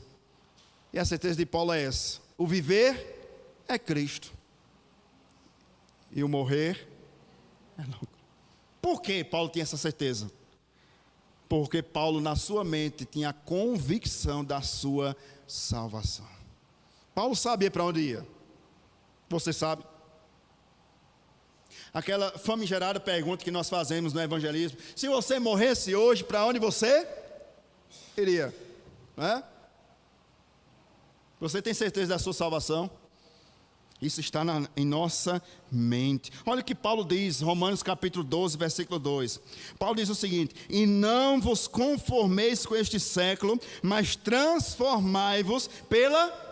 E a certeza de Paulo é essa: o viver é Cristo, e o morrer é lucro. Por que Paulo tinha essa certeza? Porque Paulo, na sua mente, tinha a convicção da sua salvação. Paulo sabia para onde ia. Você sabe? Aquela famigerada pergunta que nós fazemos no evangelismo: se você morresse hoje, para onde você iria? Não é? Você tem certeza da sua salvação? Isso está em nossa mente. Olha o que Paulo diz, Romanos capítulo 12, versículo 2. Paulo diz o seguinte: e não vos conformeis com este século, mas transformai-vos pela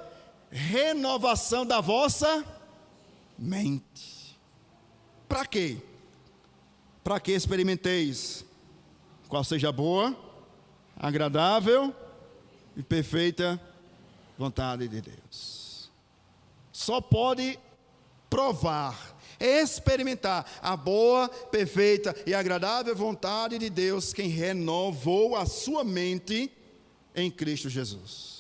renovação da vossa mente. Para quê? Para que experimenteis qual seja a boa, agradável e perfeita vontade de Deus. Só pode provar, experimentar a boa, perfeita e agradável vontade de Deus quem renovou a sua mente em Cristo Jesus.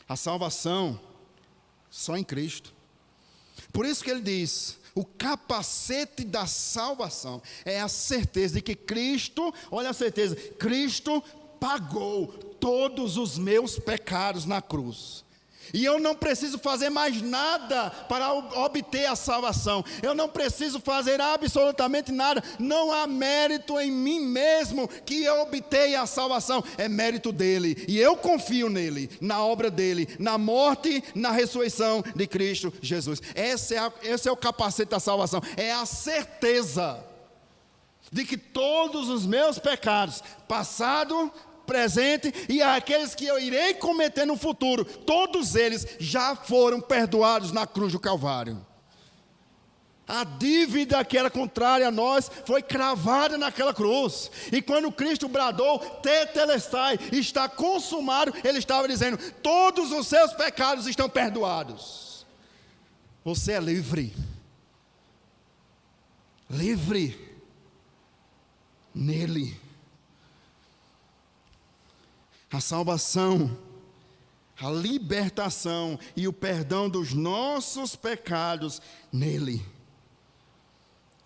A salvação só em Cristo. Por isso que ele diz: o capacete da salvação é a certeza de que Cristo, olha a certeza, Cristo pagou todos os meus pecados na cruz. E eu não preciso fazer mais nada para obter a salvação. Eu não preciso fazer absolutamente nada. Não há mérito em mim mesmo que eu obtenha a salvação. É mérito dele. E eu confio nele, na obra dele, na morte, na ressurreição de Cristo Jesus. Esse é o capacete da salvação. É a certeza de que todos os meus pecados, passado, presente e aqueles que eu irei cometer no futuro, todos eles já foram perdoados na cruz do Calvário. A dívida que era contrária a nós foi cravada naquela cruz. E quando Cristo bradou, tetelestai, está consumado, ele estava dizendo: todos os seus pecados estão perdoados. Você é livre. Livre nele. A salvação, a libertação e o perdão dos nossos pecados nele,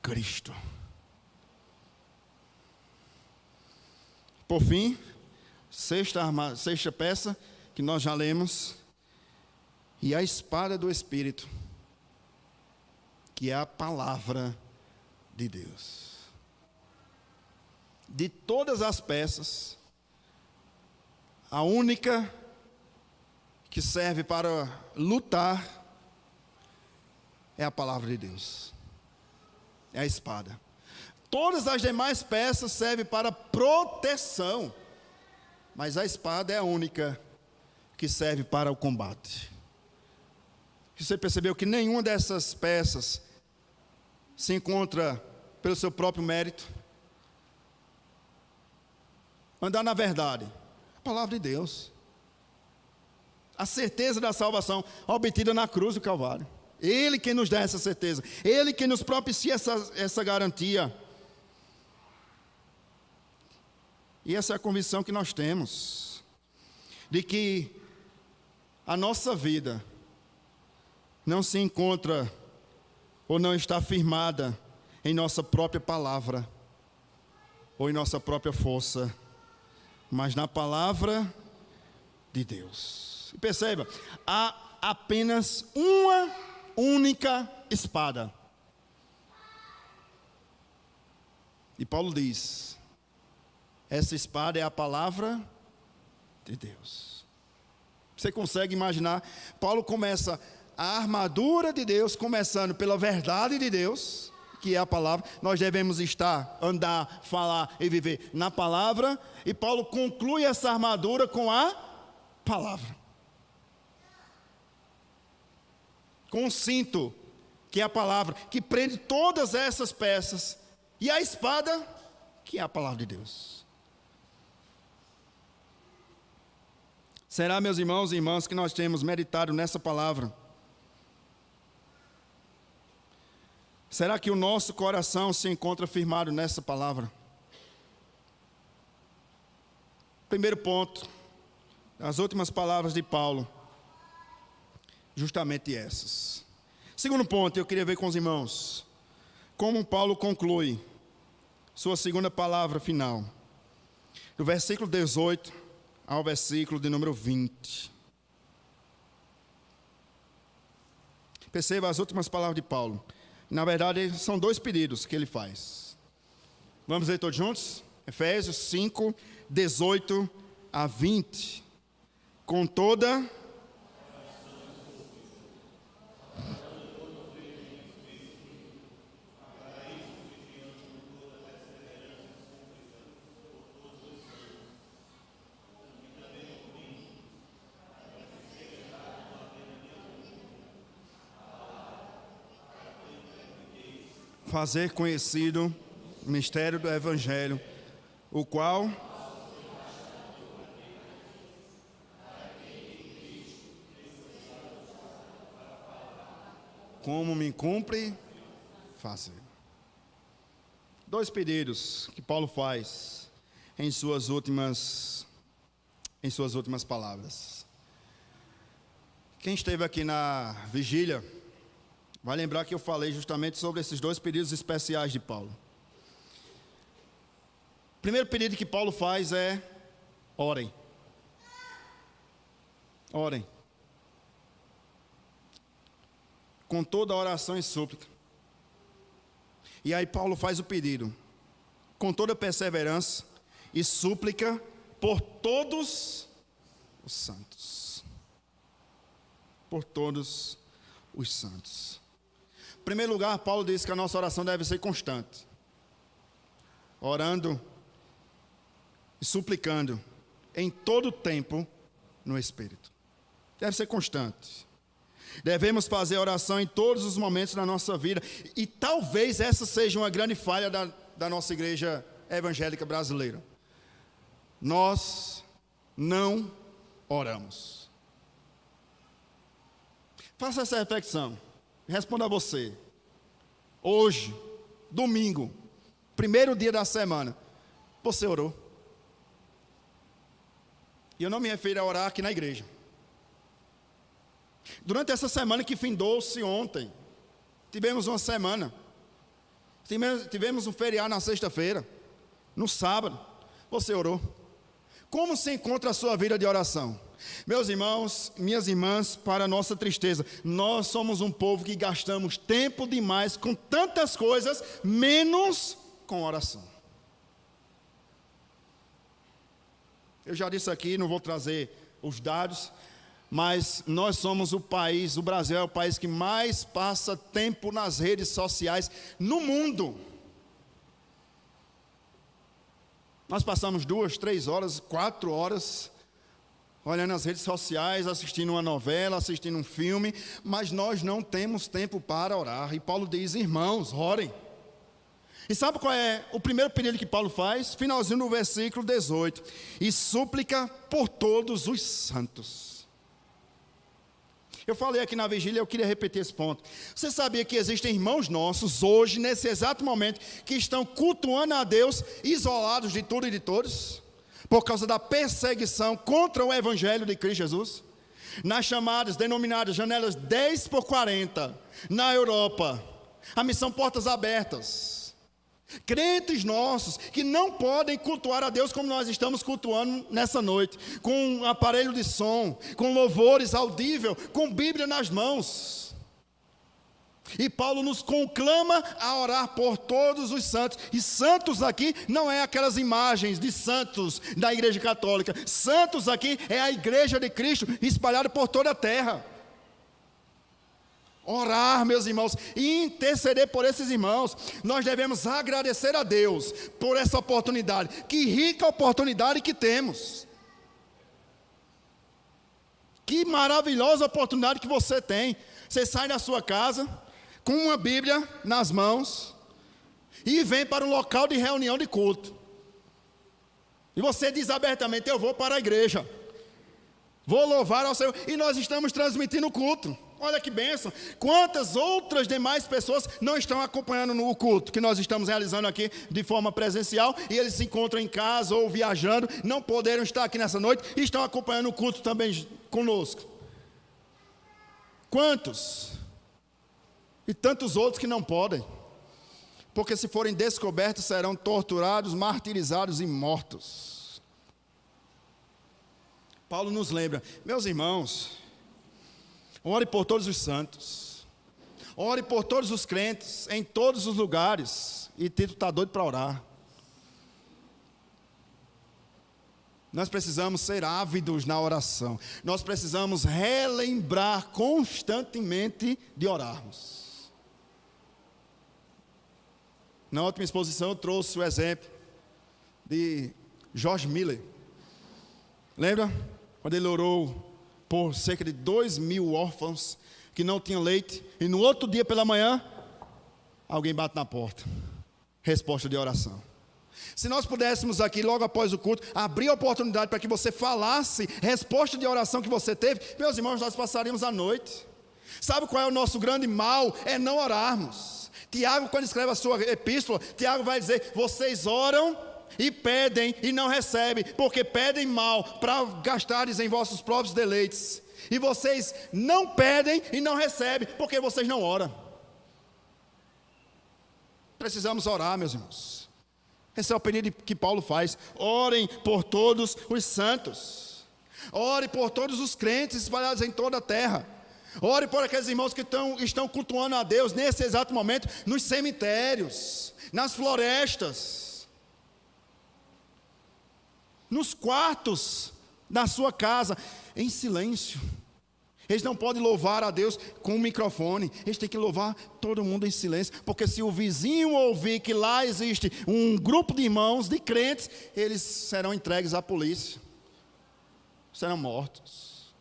Cristo. Por fim, sexta peça que nós já lemos, e a espada do Espírito, que é a palavra de Deus. De todas as peças, a única que serve para lutar é a palavra de Deus. É a espada. Todas as demais peças servem para proteção, mas a espada é a única que serve para o combate. Você percebeu que nenhuma dessas peças se encontra pelo seu próprio mérito? Andar na verdade. A palavra de Deus. A certeza da salvação obtida na cruz do Calvário. Ele quem nos dá essa certeza. Ele quem nos propicia essa garantia. E essa é a convicção que nós temos. De que a nossa vida não se encontra ou não está firmada em nossa própria palavra ou em nossa própria força, mas na palavra de Deus. E perceba, há apenas uma única espada. E Paulo diz: essa espada é a palavra de Deus. Você consegue imaginar? Paulo começa a armadura de Deus, começando pela verdade de Deus, que é a palavra. Nós devemos estar, andar, falar e viver na palavra. E Paulo conclui essa armadura com a palavra. Com um cinto, que é a palavra, que prende todas essas peças. E a espada, que é a palavra de Deus. Será, meus irmãos e irmãs, que nós temos meditado nessa palavra? Será que o nosso coração se encontra firmado nessa palavra? Primeiro ponto, as últimas palavras de Paulo, justamente essas. Segundo ponto, eu queria ver com os irmãos, como Paulo conclui sua segunda palavra final. Do versículo 18 ao versículo de número 20. Perceba as últimas palavras de Paulo. Na verdade, são dois pedidos que ele faz. Vamos ler todos juntos? Efésios 5, 18 a 20. Com toda... fazer conhecido o mistério do Evangelho, o qual como me cumpre fazer. Dois pedidos que Paulo faz em suas últimas palavras. Quem esteve aqui na vigília vai lembrar que eu falei justamente sobre esses dois pedidos especiais de Paulo. O primeiro pedido que Paulo faz é: orem. Orem. Com toda oração e súplica. E aí Paulo faz o pedido: com toda perseverança e súplica por todos os santos. Por todos os santos. Em primeiro lugar, Paulo diz que a nossa oração deve ser constante. Orando e suplicando em todo tempo no Espírito. Deve ser constante. Devemos fazer oração em todos os momentos da nossa vida. E talvez essa seja uma grande falha da nossa igreja evangélica brasileira. Nós não oramos. Faça essa reflexão. Responda a você. Hoje, domingo, primeiro dia da semana, você orou? E eu não me refiro a orar aqui na igreja. Durante essa semana que findou-se ontem, tivemos uma semana. Tivemos um feriado na sexta-feira. No sábado, você orou? Como se encontra a sua vida de oração? Meus irmãos, minhas irmãs, para nossa tristeza, nós somos um povo que gastamos tempo demais com tantas coisas, menos com oração. Eu já disse aqui, não vou trazer os dados, mas nós somos o Brasil é o país que mais passa tempo nas redes sociais no mundo. Nós passamos 2, 3 horas, 4 horas olhando as redes sociais, assistindo uma novela, assistindo um filme, mas nós não temos tempo para orar. E Paulo diz: irmãos, orem. E sabe qual é o primeiro pedido que Paulo faz? Finalzinho no versículo 18. E súplica por todos os santos. Eu falei aqui na vigília, eu queria repetir esse ponto. Você sabia que existem irmãos nossos, hoje, nesse exato momento, que estão cultuando a Deus, isolados de tudo e de todos, por causa da perseguição contra o Evangelho de Cristo Jesus? Nas chamadas, denominadas janelas 10 por 40, na Europa, a missão Portas Abertas. Crentes nossos que não podem cultuar a Deus como nós estamos cultuando nessa noite, com um aparelho de som, com louvores audível, com Bíblia nas mãos. E Paulo nos conclama a orar por todos os santos. E santos aqui não é aquelas imagens de santos da igreja católica. Santos aqui é a igreja de Cristo espalhada por toda a terra. Orar, meus irmãos, e interceder por esses irmãos. Nós devemos agradecer a Deus por essa oportunidade. Que rica oportunidade que temos. Que maravilhosa oportunidade que você tem. Você sai da sua casa com uma Bíblia nas mãos e vem para um local de reunião de culto. E você diz abertamente: eu vou para a igreja, vou louvar ao Senhor. E nós estamos transmitindo o culto. Olha que bênção. Quantas outras demais pessoas não estão acompanhando o culto que nós estamos realizando aqui de forma presencial, e eles se encontram em casa ou viajando, não poderam estar aqui nessa noite e estão acompanhando o culto também conosco. Quantos? E tantos outros que não podem, porque se forem descobertos serão torturados, martirizados e mortos. Paulo nos lembra: meus irmãos, ore por todos os santos, ore por todos os crentes, em todos os lugares. E Tito está doido para orar. Nós precisamos ser ávidos na oração. Nós precisamos relembrar constantemente de orarmos. Na última exposição eu trouxe o exemplo de George Miller. Lembra? Quando ele orou por cerca de 2.000 órfãos que não tinham leite, e no outro dia pela manhã, alguém bate na porta. Resposta de oração. Se nós pudéssemos aqui, logo após o culto, abrir a oportunidade para que você falasse resposta de oração que você teve, meus irmãos, nós passaríamos a noite. Sabe qual é o nosso grande mal? É não orarmos. Tiago, quando escreve a sua epístola, Tiago vai dizer: vocês oram e pedem e não recebem, porque pedem mal, para gastares em vossos próprios deleites. E vocês não pedem e não recebem, porque vocês não oram. Precisamos orar, meus irmãos. Esse é o pedido que Paulo faz: orem por todos os santos, ore por todos os crentes espalhados em toda a terra, ore por aqueles irmãos que estão cultuando a Deus nesse exato momento, nos cemitérios, nas florestas, nos quartos da sua casa, em silêncio. Eles não podem louvar a Deus com um microfone, eles têm que louvar todo mundo em silêncio, porque se o vizinho ouvir que lá existe um grupo de irmãos, de crentes, eles serão entregues à polícia, serão mortos.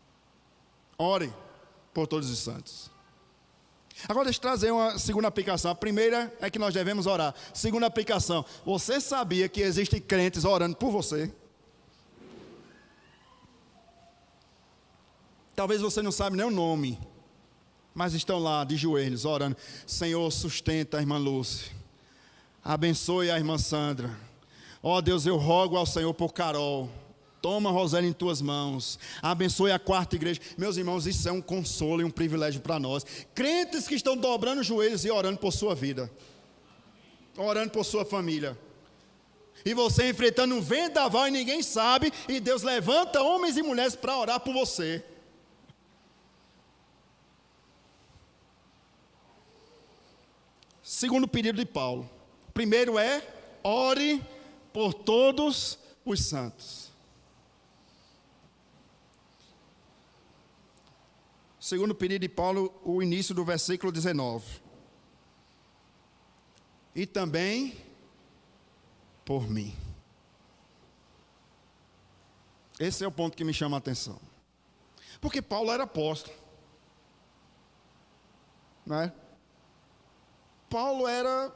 Ore por todos os santos. Agora deixa eu trazer uma segunda aplicação. A primeira é que nós devemos orar. Segunda aplicação: você sabia que existem crentes orando por você? Talvez você não sabe nem o nome, mas estão lá de joelhos orando: Senhor, sustenta a irmã Lúcia, abençoe a irmã Sandra. Ó Deus, eu rogo ao Senhor por Carol. Toma Roseli em tuas mãos, abençoe a quarta igreja. Meus irmãos, isso é um consolo e um privilégio para nós. Crentes que estão dobrando os joelhos e orando por sua vida, orando por sua família. E você enfrentando um vendaval e ninguém sabe, e Deus levanta homens e mulheres para orar por você. Segundo pedido de Paulo. Primeiro é: ore por todos os santos. Segundo pedido de Paulo, o início do versículo 19. E também por mim. Esse é o ponto que me chama a atenção. Porque Paulo era apóstolo, não é? Paulo era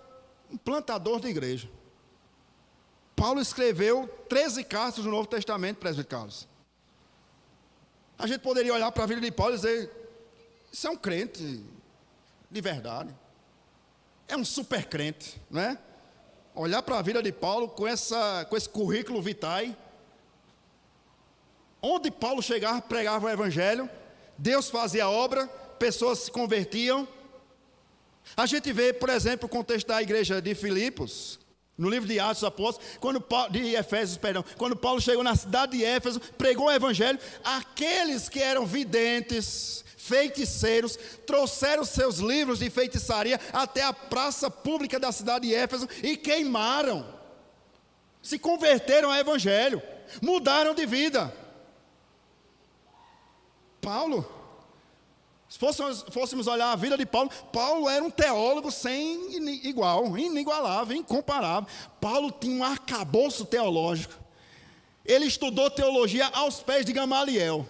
um plantador de igreja. Paulo escreveu 13 cartas do Novo Testamento, presbítero Carlos. A gente poderia olhar para a vida de Paulo e dizer: isso é um crente de verdade, é um super crente, não é? Olhar para a vida de Paulo com esse currículo vitae. Onde Paulo chegava, pregava o evangelho, Deus fazia a obra, pessoas se convertiam. A gente vê, por exemplo, o contexto da igreja de Filipos, no livro de Atos dos Apóstolos, de Efésios, perdão, quando Paulo chegou na cidade de Éfeso, pregou o evangelho, aqueles que eram videntes, feiticeiros, trouxeram seus livros de feitiçaria até a praça pública da cidade de Éfeso e queimaram. Se converteram ao evangelho, mudaram de vida. Paulo Se fôssemos olhar a vida de Paulo, Paulo era um teólogo sem igual, inigualável, incomparável. Paulo tinha um arcabouço teológico. Ele estudou teologia aos pés de Gamaliel.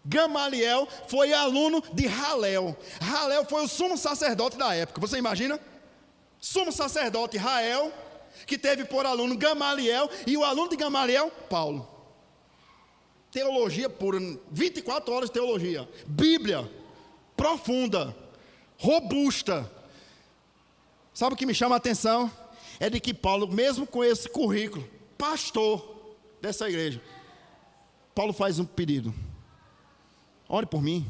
Gamaliel foi aluno de Halel. Halel foi o sumo sacerdote da época. Você imagina? Sumo sacerdote Rael, que teve por aluno Gamaliel, e o aluno de Gamaliel, Paulo. Teologia pura, 24 horas de teologia. Bíblia profunda, robusta. Sabe o que me chama a atenção? É de que Paulo, mesmo com esse currículo, pastor dessa igreja, Paulo faz um pedido: ore por mim.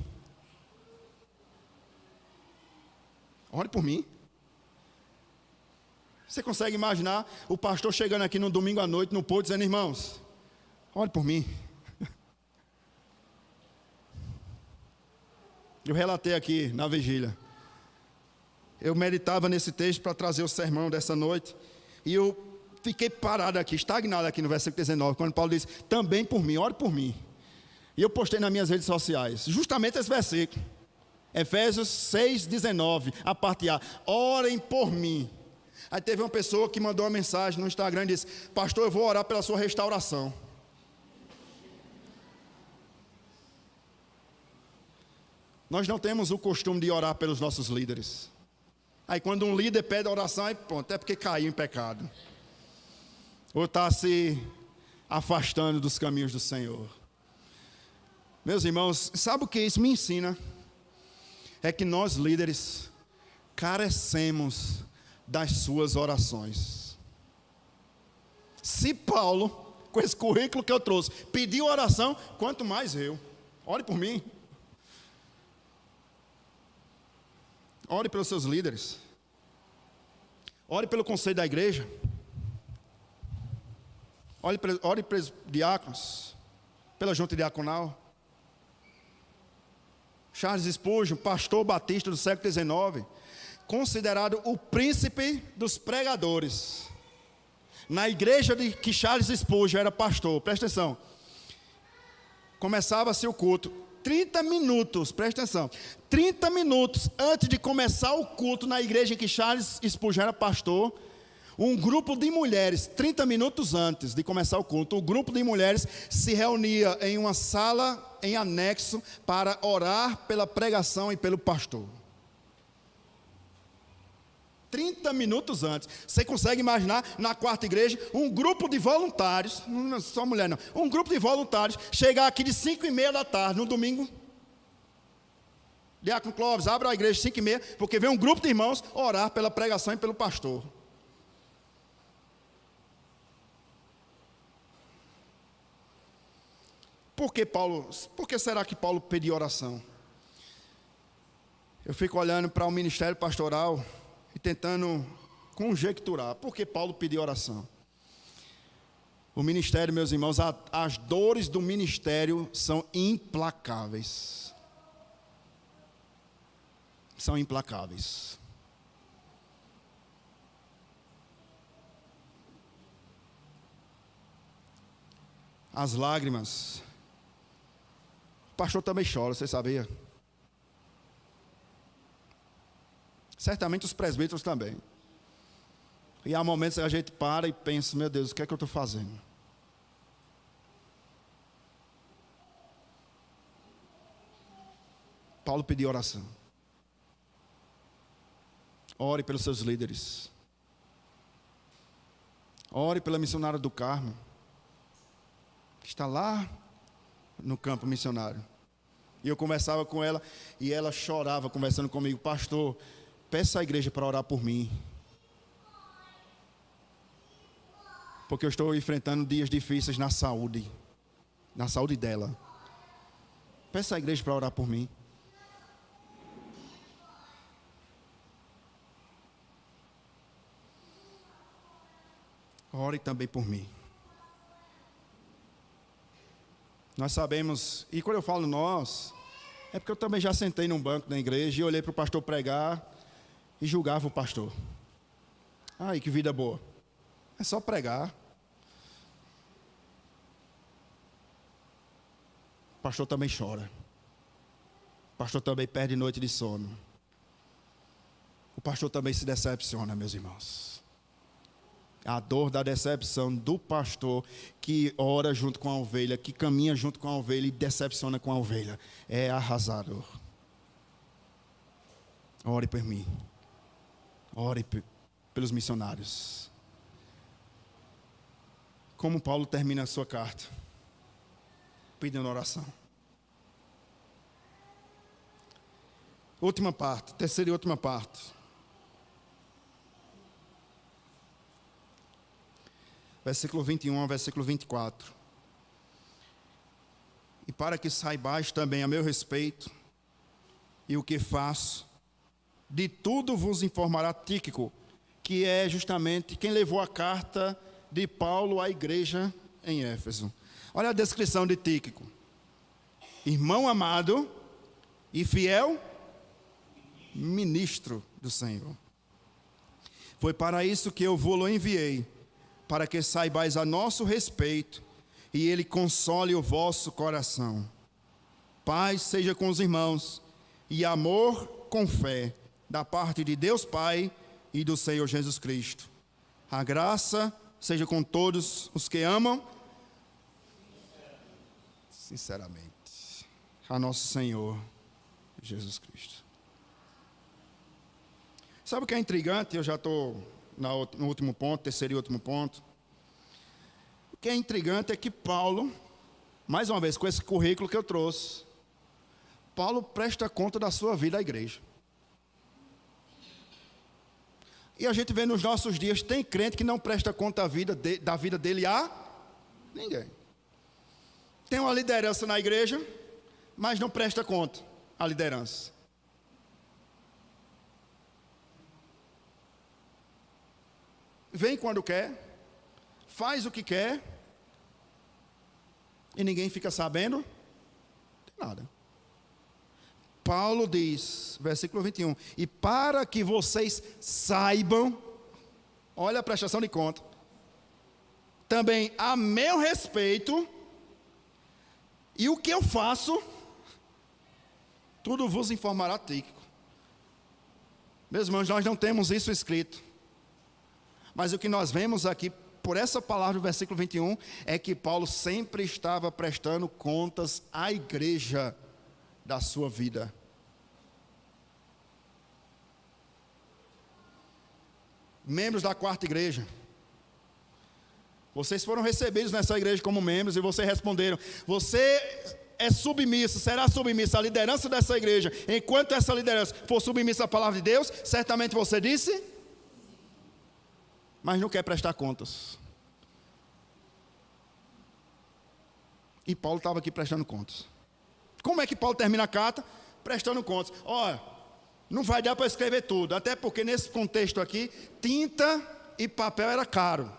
Ore por mim. Você consegue imaginar o pastor chegando aqui no domingo à noite, no púlpito, dizendo: irmãos, ore por mim. Eu relatei aqui na vigília. Eu meditava nesse texto para trazer o sermão dessa noite. E eu fiquei parado aqui, estagnado aqui no versículo 19, quando Paulo diz: também por mim, ore por mim. E eu postei nas minhas redes sociais, justamente esse versículo. Efésios 6:19, a parte A. Orem por mim. Aí teve uma pessoa que mandou uma mensagem no Instagram e disse: pastor, eu vou orar pela sua restauração. Nós não temos o costume de orar pelos nossos líderes. Aí quando um líder pede oração, aí pronto, é porque caiu em pecado. Ou está se afastando dos caminhos do Senhor. Meus irmãos, sabe o que isso me ensina? É que nós líderes carecemos das suas orações. Se Paulo, com esse currículo que eu trouxe, pediu oração, quanto mais eu. Ore por mim. Ore pelos seus líderes. Ore pelo conselho da igreja. Ore pelos diáconos. Pela junta diaconal. Charles Spurgeon, pastor batista do século XIX, considerado o príncipe dos pregadores. Na igreja de que Charles Spurgeon era pastor, presta atenção. Começava-se o culto 30 minutos, presta atenção, 30 minutos antes de começar o culto na igreja em que Charles Spurgeon era pastor, um grupo de mulheres, 30 minutos antes de começar o culto, o grupo de mulheres se reunia em uma sala em anexo para orar pela pregação e pelo pastor. 30 minutos antes. Você consegue imaginar na quarta igreja um grupo de voluntários, não é só mulher não, um grupo de voluntários chegar aqui de 5:30 da tarde no domingo. Diácono Clóvis, abra a igreja 5:30, porque vem um grupo de irmãos orar pela pregação e pelo pastor. Por que será que Paulo pediu oração? Eu fico olhando para o ministério pastoral e tentando conjecturar. Por que Paulo pediu oração? O ministério, meus irmãos, as dores do ministério são implacáveis. São implacáveis. As lágrimas. O pastor também chora, você sabia? Certamente os presbíteros também. E há momentos que a gente para e pensa: meu Deus, o que é que eu estou fazendo? Paulo pediu oração. Ore pelos seus líderes. Ore pela missionária do Carmo, que está lá no campo missionário. E eu conversava com ela, e ela chorava conversando comigo: pastor, peça à igreja para orar por mim, porque eu estou enfrentando dias difíceis na saúde dela. Peça à igreja para orar por mim. Ore também por mim. Nós sabemos, e quando eu falo nós, é porque eu também já sentei num banco da igreja e olhei para o pastor pregar e julgava o pastor. Ai, que vida boa. É só pregar. O pastor também chora. O pastor também perde noite de sono. O pastor também se decepciona, meus irmãos. A dor da decepção do pastor que ora junto com a ovelha, que caminha junto com a ovelha e decepciona com a ovelha, é arrasador. Ore por mim. Ore pelos missionários. Como Paulo termina a sua carta? Pedindo oração. Última parte, terceira e última parte. Versículo 21 ao versículo 24. E para que saibais também a meu respeito, e o que faço, de tudo vos informará Tíquico, que é justamente quem levou a carta de Paulo à igreja em Éfeso. Olha a descrição de Tíquico. Irmão amado e fiel ministro do Senhor. Foi para isso que eu vou-lo enviei, para que saibais a nosso respeito, e ele console o vosso coração. Paz seja com os irmãos, e amor com fé, da parte de Deus Pai e do Senhor Jesus Cristo. A graça seja com todos os que amam, sinceramente, a nosso Senhor Jesus Cristo. Sabe o que é intrigante? Eu já estou no último ponto, terceiro e último ponto. O que é intrigante é que Paulo, mais uma vez com esse currículo que eu trouxe, Paulo presta conta da sua vida à igreja. E a gente vê nos nossos dias, tem crente que não presta conta da vida dele a ninguém. Tem uma liderança na igreja, mas não presta conta à liderança. Vem quando quer, faz o que quer, e ninguém fica sabendo de nada. Paulo diz, versículo 21, e para que vocês saibam, olha a prestação de conta, também a meu respeito, e o que eu faço, tudo vos informará Tíquico. Meus irmãos, nós não temos isso escrito. Mas o que nós vemos aqui, por essa palavra do versículo 21, é que Paulo sempre estava prestando contas à igreja da sua vida. Membros da quarta igreja, vocês foram recebidos nessa igreja como membros e vocês responderam, você é submisso, será submisso à liderança dessa igreja, enquanto essa liderança for submissa à palavra de Deus, certamente você disse, mas não quer prestar contas. E Paulo estava aqui prestando contas. Como é que Paulo termina a carta? Prestando contas. Olha, não vai dar para escrever tudo, até porque nesse contexto aqui, tinta e papel era caro.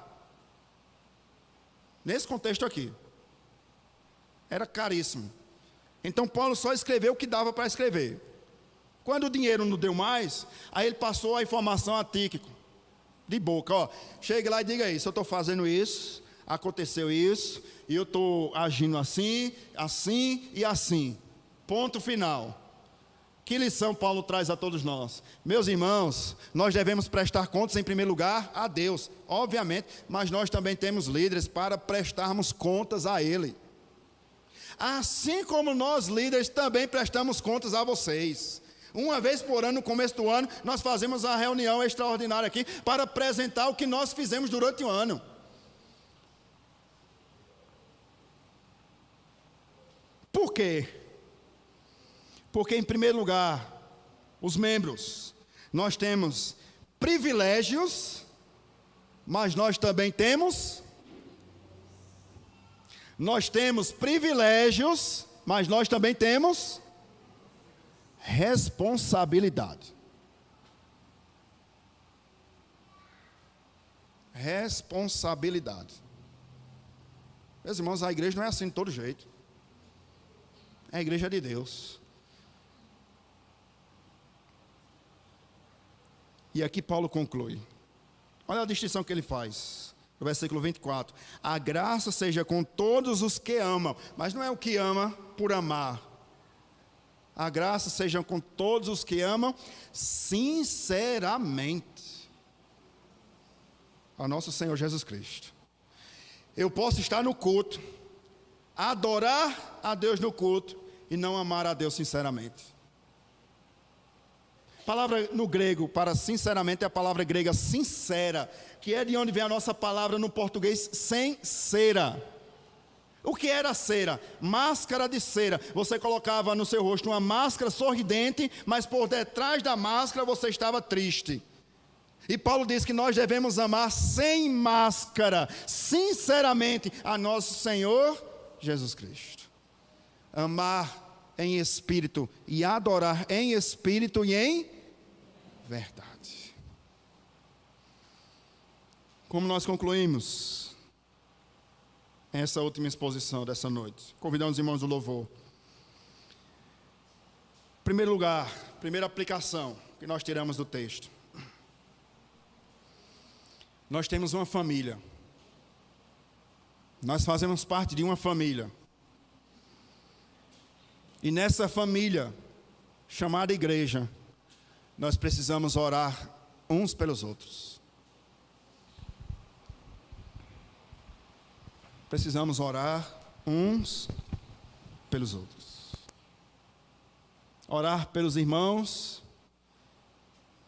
Nesse contexto aqui, era caríssimo. Então Paulo só escreveu o que dava para escrever. Quando o dinheiro não deu mais, aí ele passou a informação a Tíquico, de boca, ó, chegue lá e diga isso, eu estou fazendo isso, aconteceu isso, e eu estou agindo assim, assim e assim. Ponto final. Que lição Paulo traz a todos nós? Meus irmãos, nós devemos prestar contas em primeiro lugar a Deus, obviamente, mas nós também temos líderes para prestarmos contas a Ele. Assim como nós líderes também prestamos contas a vocês. Uma vez por ano, no começo do ano, nós fazemos uma reunião extraordinária aqui para apresentar o que nós fizemos durante o ano. Por quê? Porque, em primeiro lugar, os membros, nós temos privilégios, mas nós também temos privilégios, mas nós também temos responsabilidade. Responsabilidade. Meus irmãos, a igreja não é assim de todo jeito. É a igreja de Deus. E aqui Paulo conclui. Olha a distinção que ele faz. No versículo 24. A graça seja com todos os que amam. Mas não é o que ama por amar. A graça seja com todos os que amam sinceramente a nosso Senhor Jesus Cristo. Eu posso estar no culto, adorar a Deus no culto e não amar a Deus sinceramente. A palavra no grego para sinceramente é a palavra grega sincera, que é de onde vem a nossa palavra no português sem cera. O que era cera? Máscara de cera. Você colocava no seu rosto uma máscara sorridente, mas por detrás da máscara você estava triste. E Paulo diz que nós devemos amar sem máscara, sinceramente, a nosso Senhor Jesus Cristo. Amar em espírito e adorar em espírito e em verdade. Como nós concluímos essa última exposição dessa noite? Convidamos os irmãos do louvor. Em primeiro lugar, primeira aplicação que nós tiramos do texto. Nós temos uma família. Nós fazemos parte de uma família. E nessa família, chamada igreja, nós precisamos orar uns pelos outros. Precisamos orar uns pelos outros. Orar pelos irmãos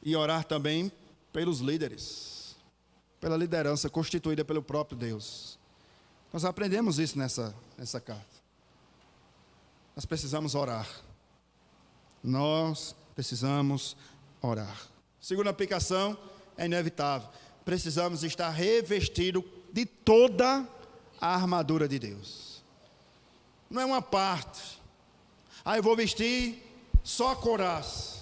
e orar também pelos líderes. Pela liderança constituída pelo próprio Deus. Nós aprendemos isso nessa carta. Nós precisamos orar. Nós precisamos orar. Segunda aplicação é inevitável. Precisamos estar revestidos de toda a armadura de Deus. Não é uma parte. Eu vou vestir só a couraça.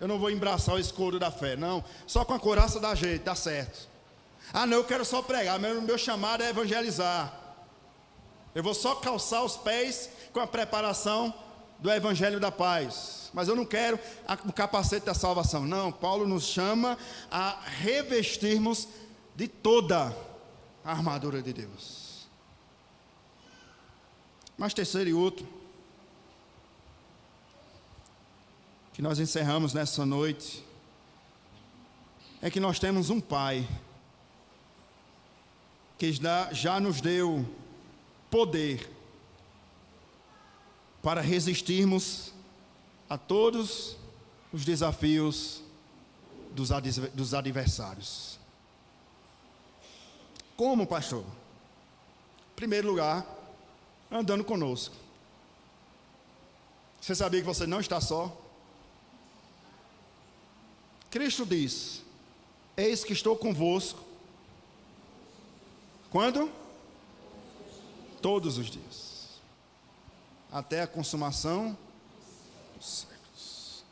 Eu não vou embraçar o escudo da fé. Não, só com a couraça dá jeito, dá certo. Não, eu quero só pregar, meu chamado é evangelizar. Eu vou só calçar os pés com a preparação do evangelho da paz. Mas eu não quero o capacete da salvação. Não, Paulo nos chama a revestirmos de toda a armadura de Deus. Mas terceiro e último, que nós encerramos nessa noite, é que nós temos um Pai que já nos deu poder para resistirmos a todos os desafios dos adversários. Como, pastor? Em primeiro lugar, andando conosco. Você sabia que você não está só? Cristo diz: eis que estou convosco. Quando? Todos os dias, até a consumação dos séculos.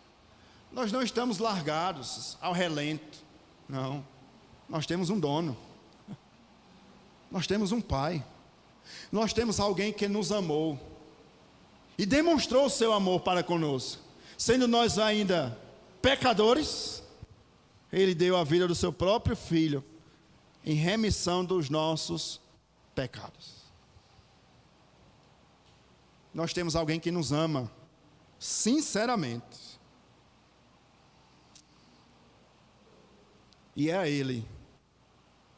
Nós não estamos largados ao relento, não. Nós temos um dono, nós temos um Pai, nós temos alguém que nos amou e demonstrou o seu amor para conosco, sendo nós ainda pecadores. Ele deu a vida do seu próprio Filho em remissão dos nossos pecados. Nós temos alguém que nos ama sinceramente. E é a Ele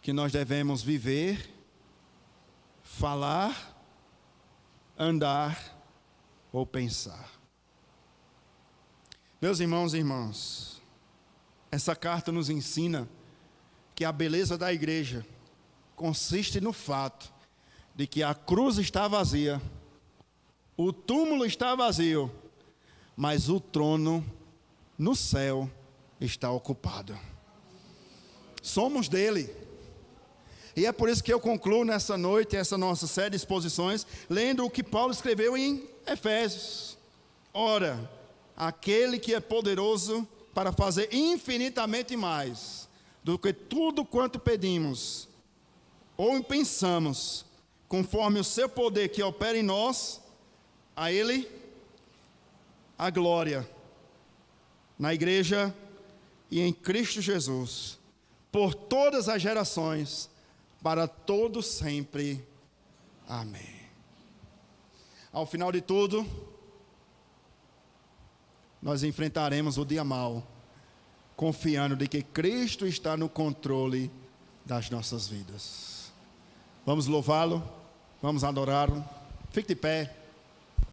que nós devemos viver, falar, andar ou pensar. Meus irmãos e irmãs, essa carta nos ensina que a beleza da igreja consiste no fato de que a cruz está vazia, o túmulo está vazio, mas o trono no céu está ocupado. Somos dele. E é por isso que eu concluo nessa noite, essa nossa série de exposições, lendo o que Paulo escreveu em Efésios. Ora, aquele que é poderoso para fazer infinitamente mais do que tudo quanto pedimos ou pensamos, conforme o seu poder que opera em nós, a Ele a glória na igreja e em Cristo Jesus, por todas as gerações, para todo sempre. Amém. Ao final de tudo, nós enfrentaremos o dia mau, confiando de que Cristo está no controle das nossas vidas. Vamos louvá-lo, vamos adorá-lo. Fique de pé.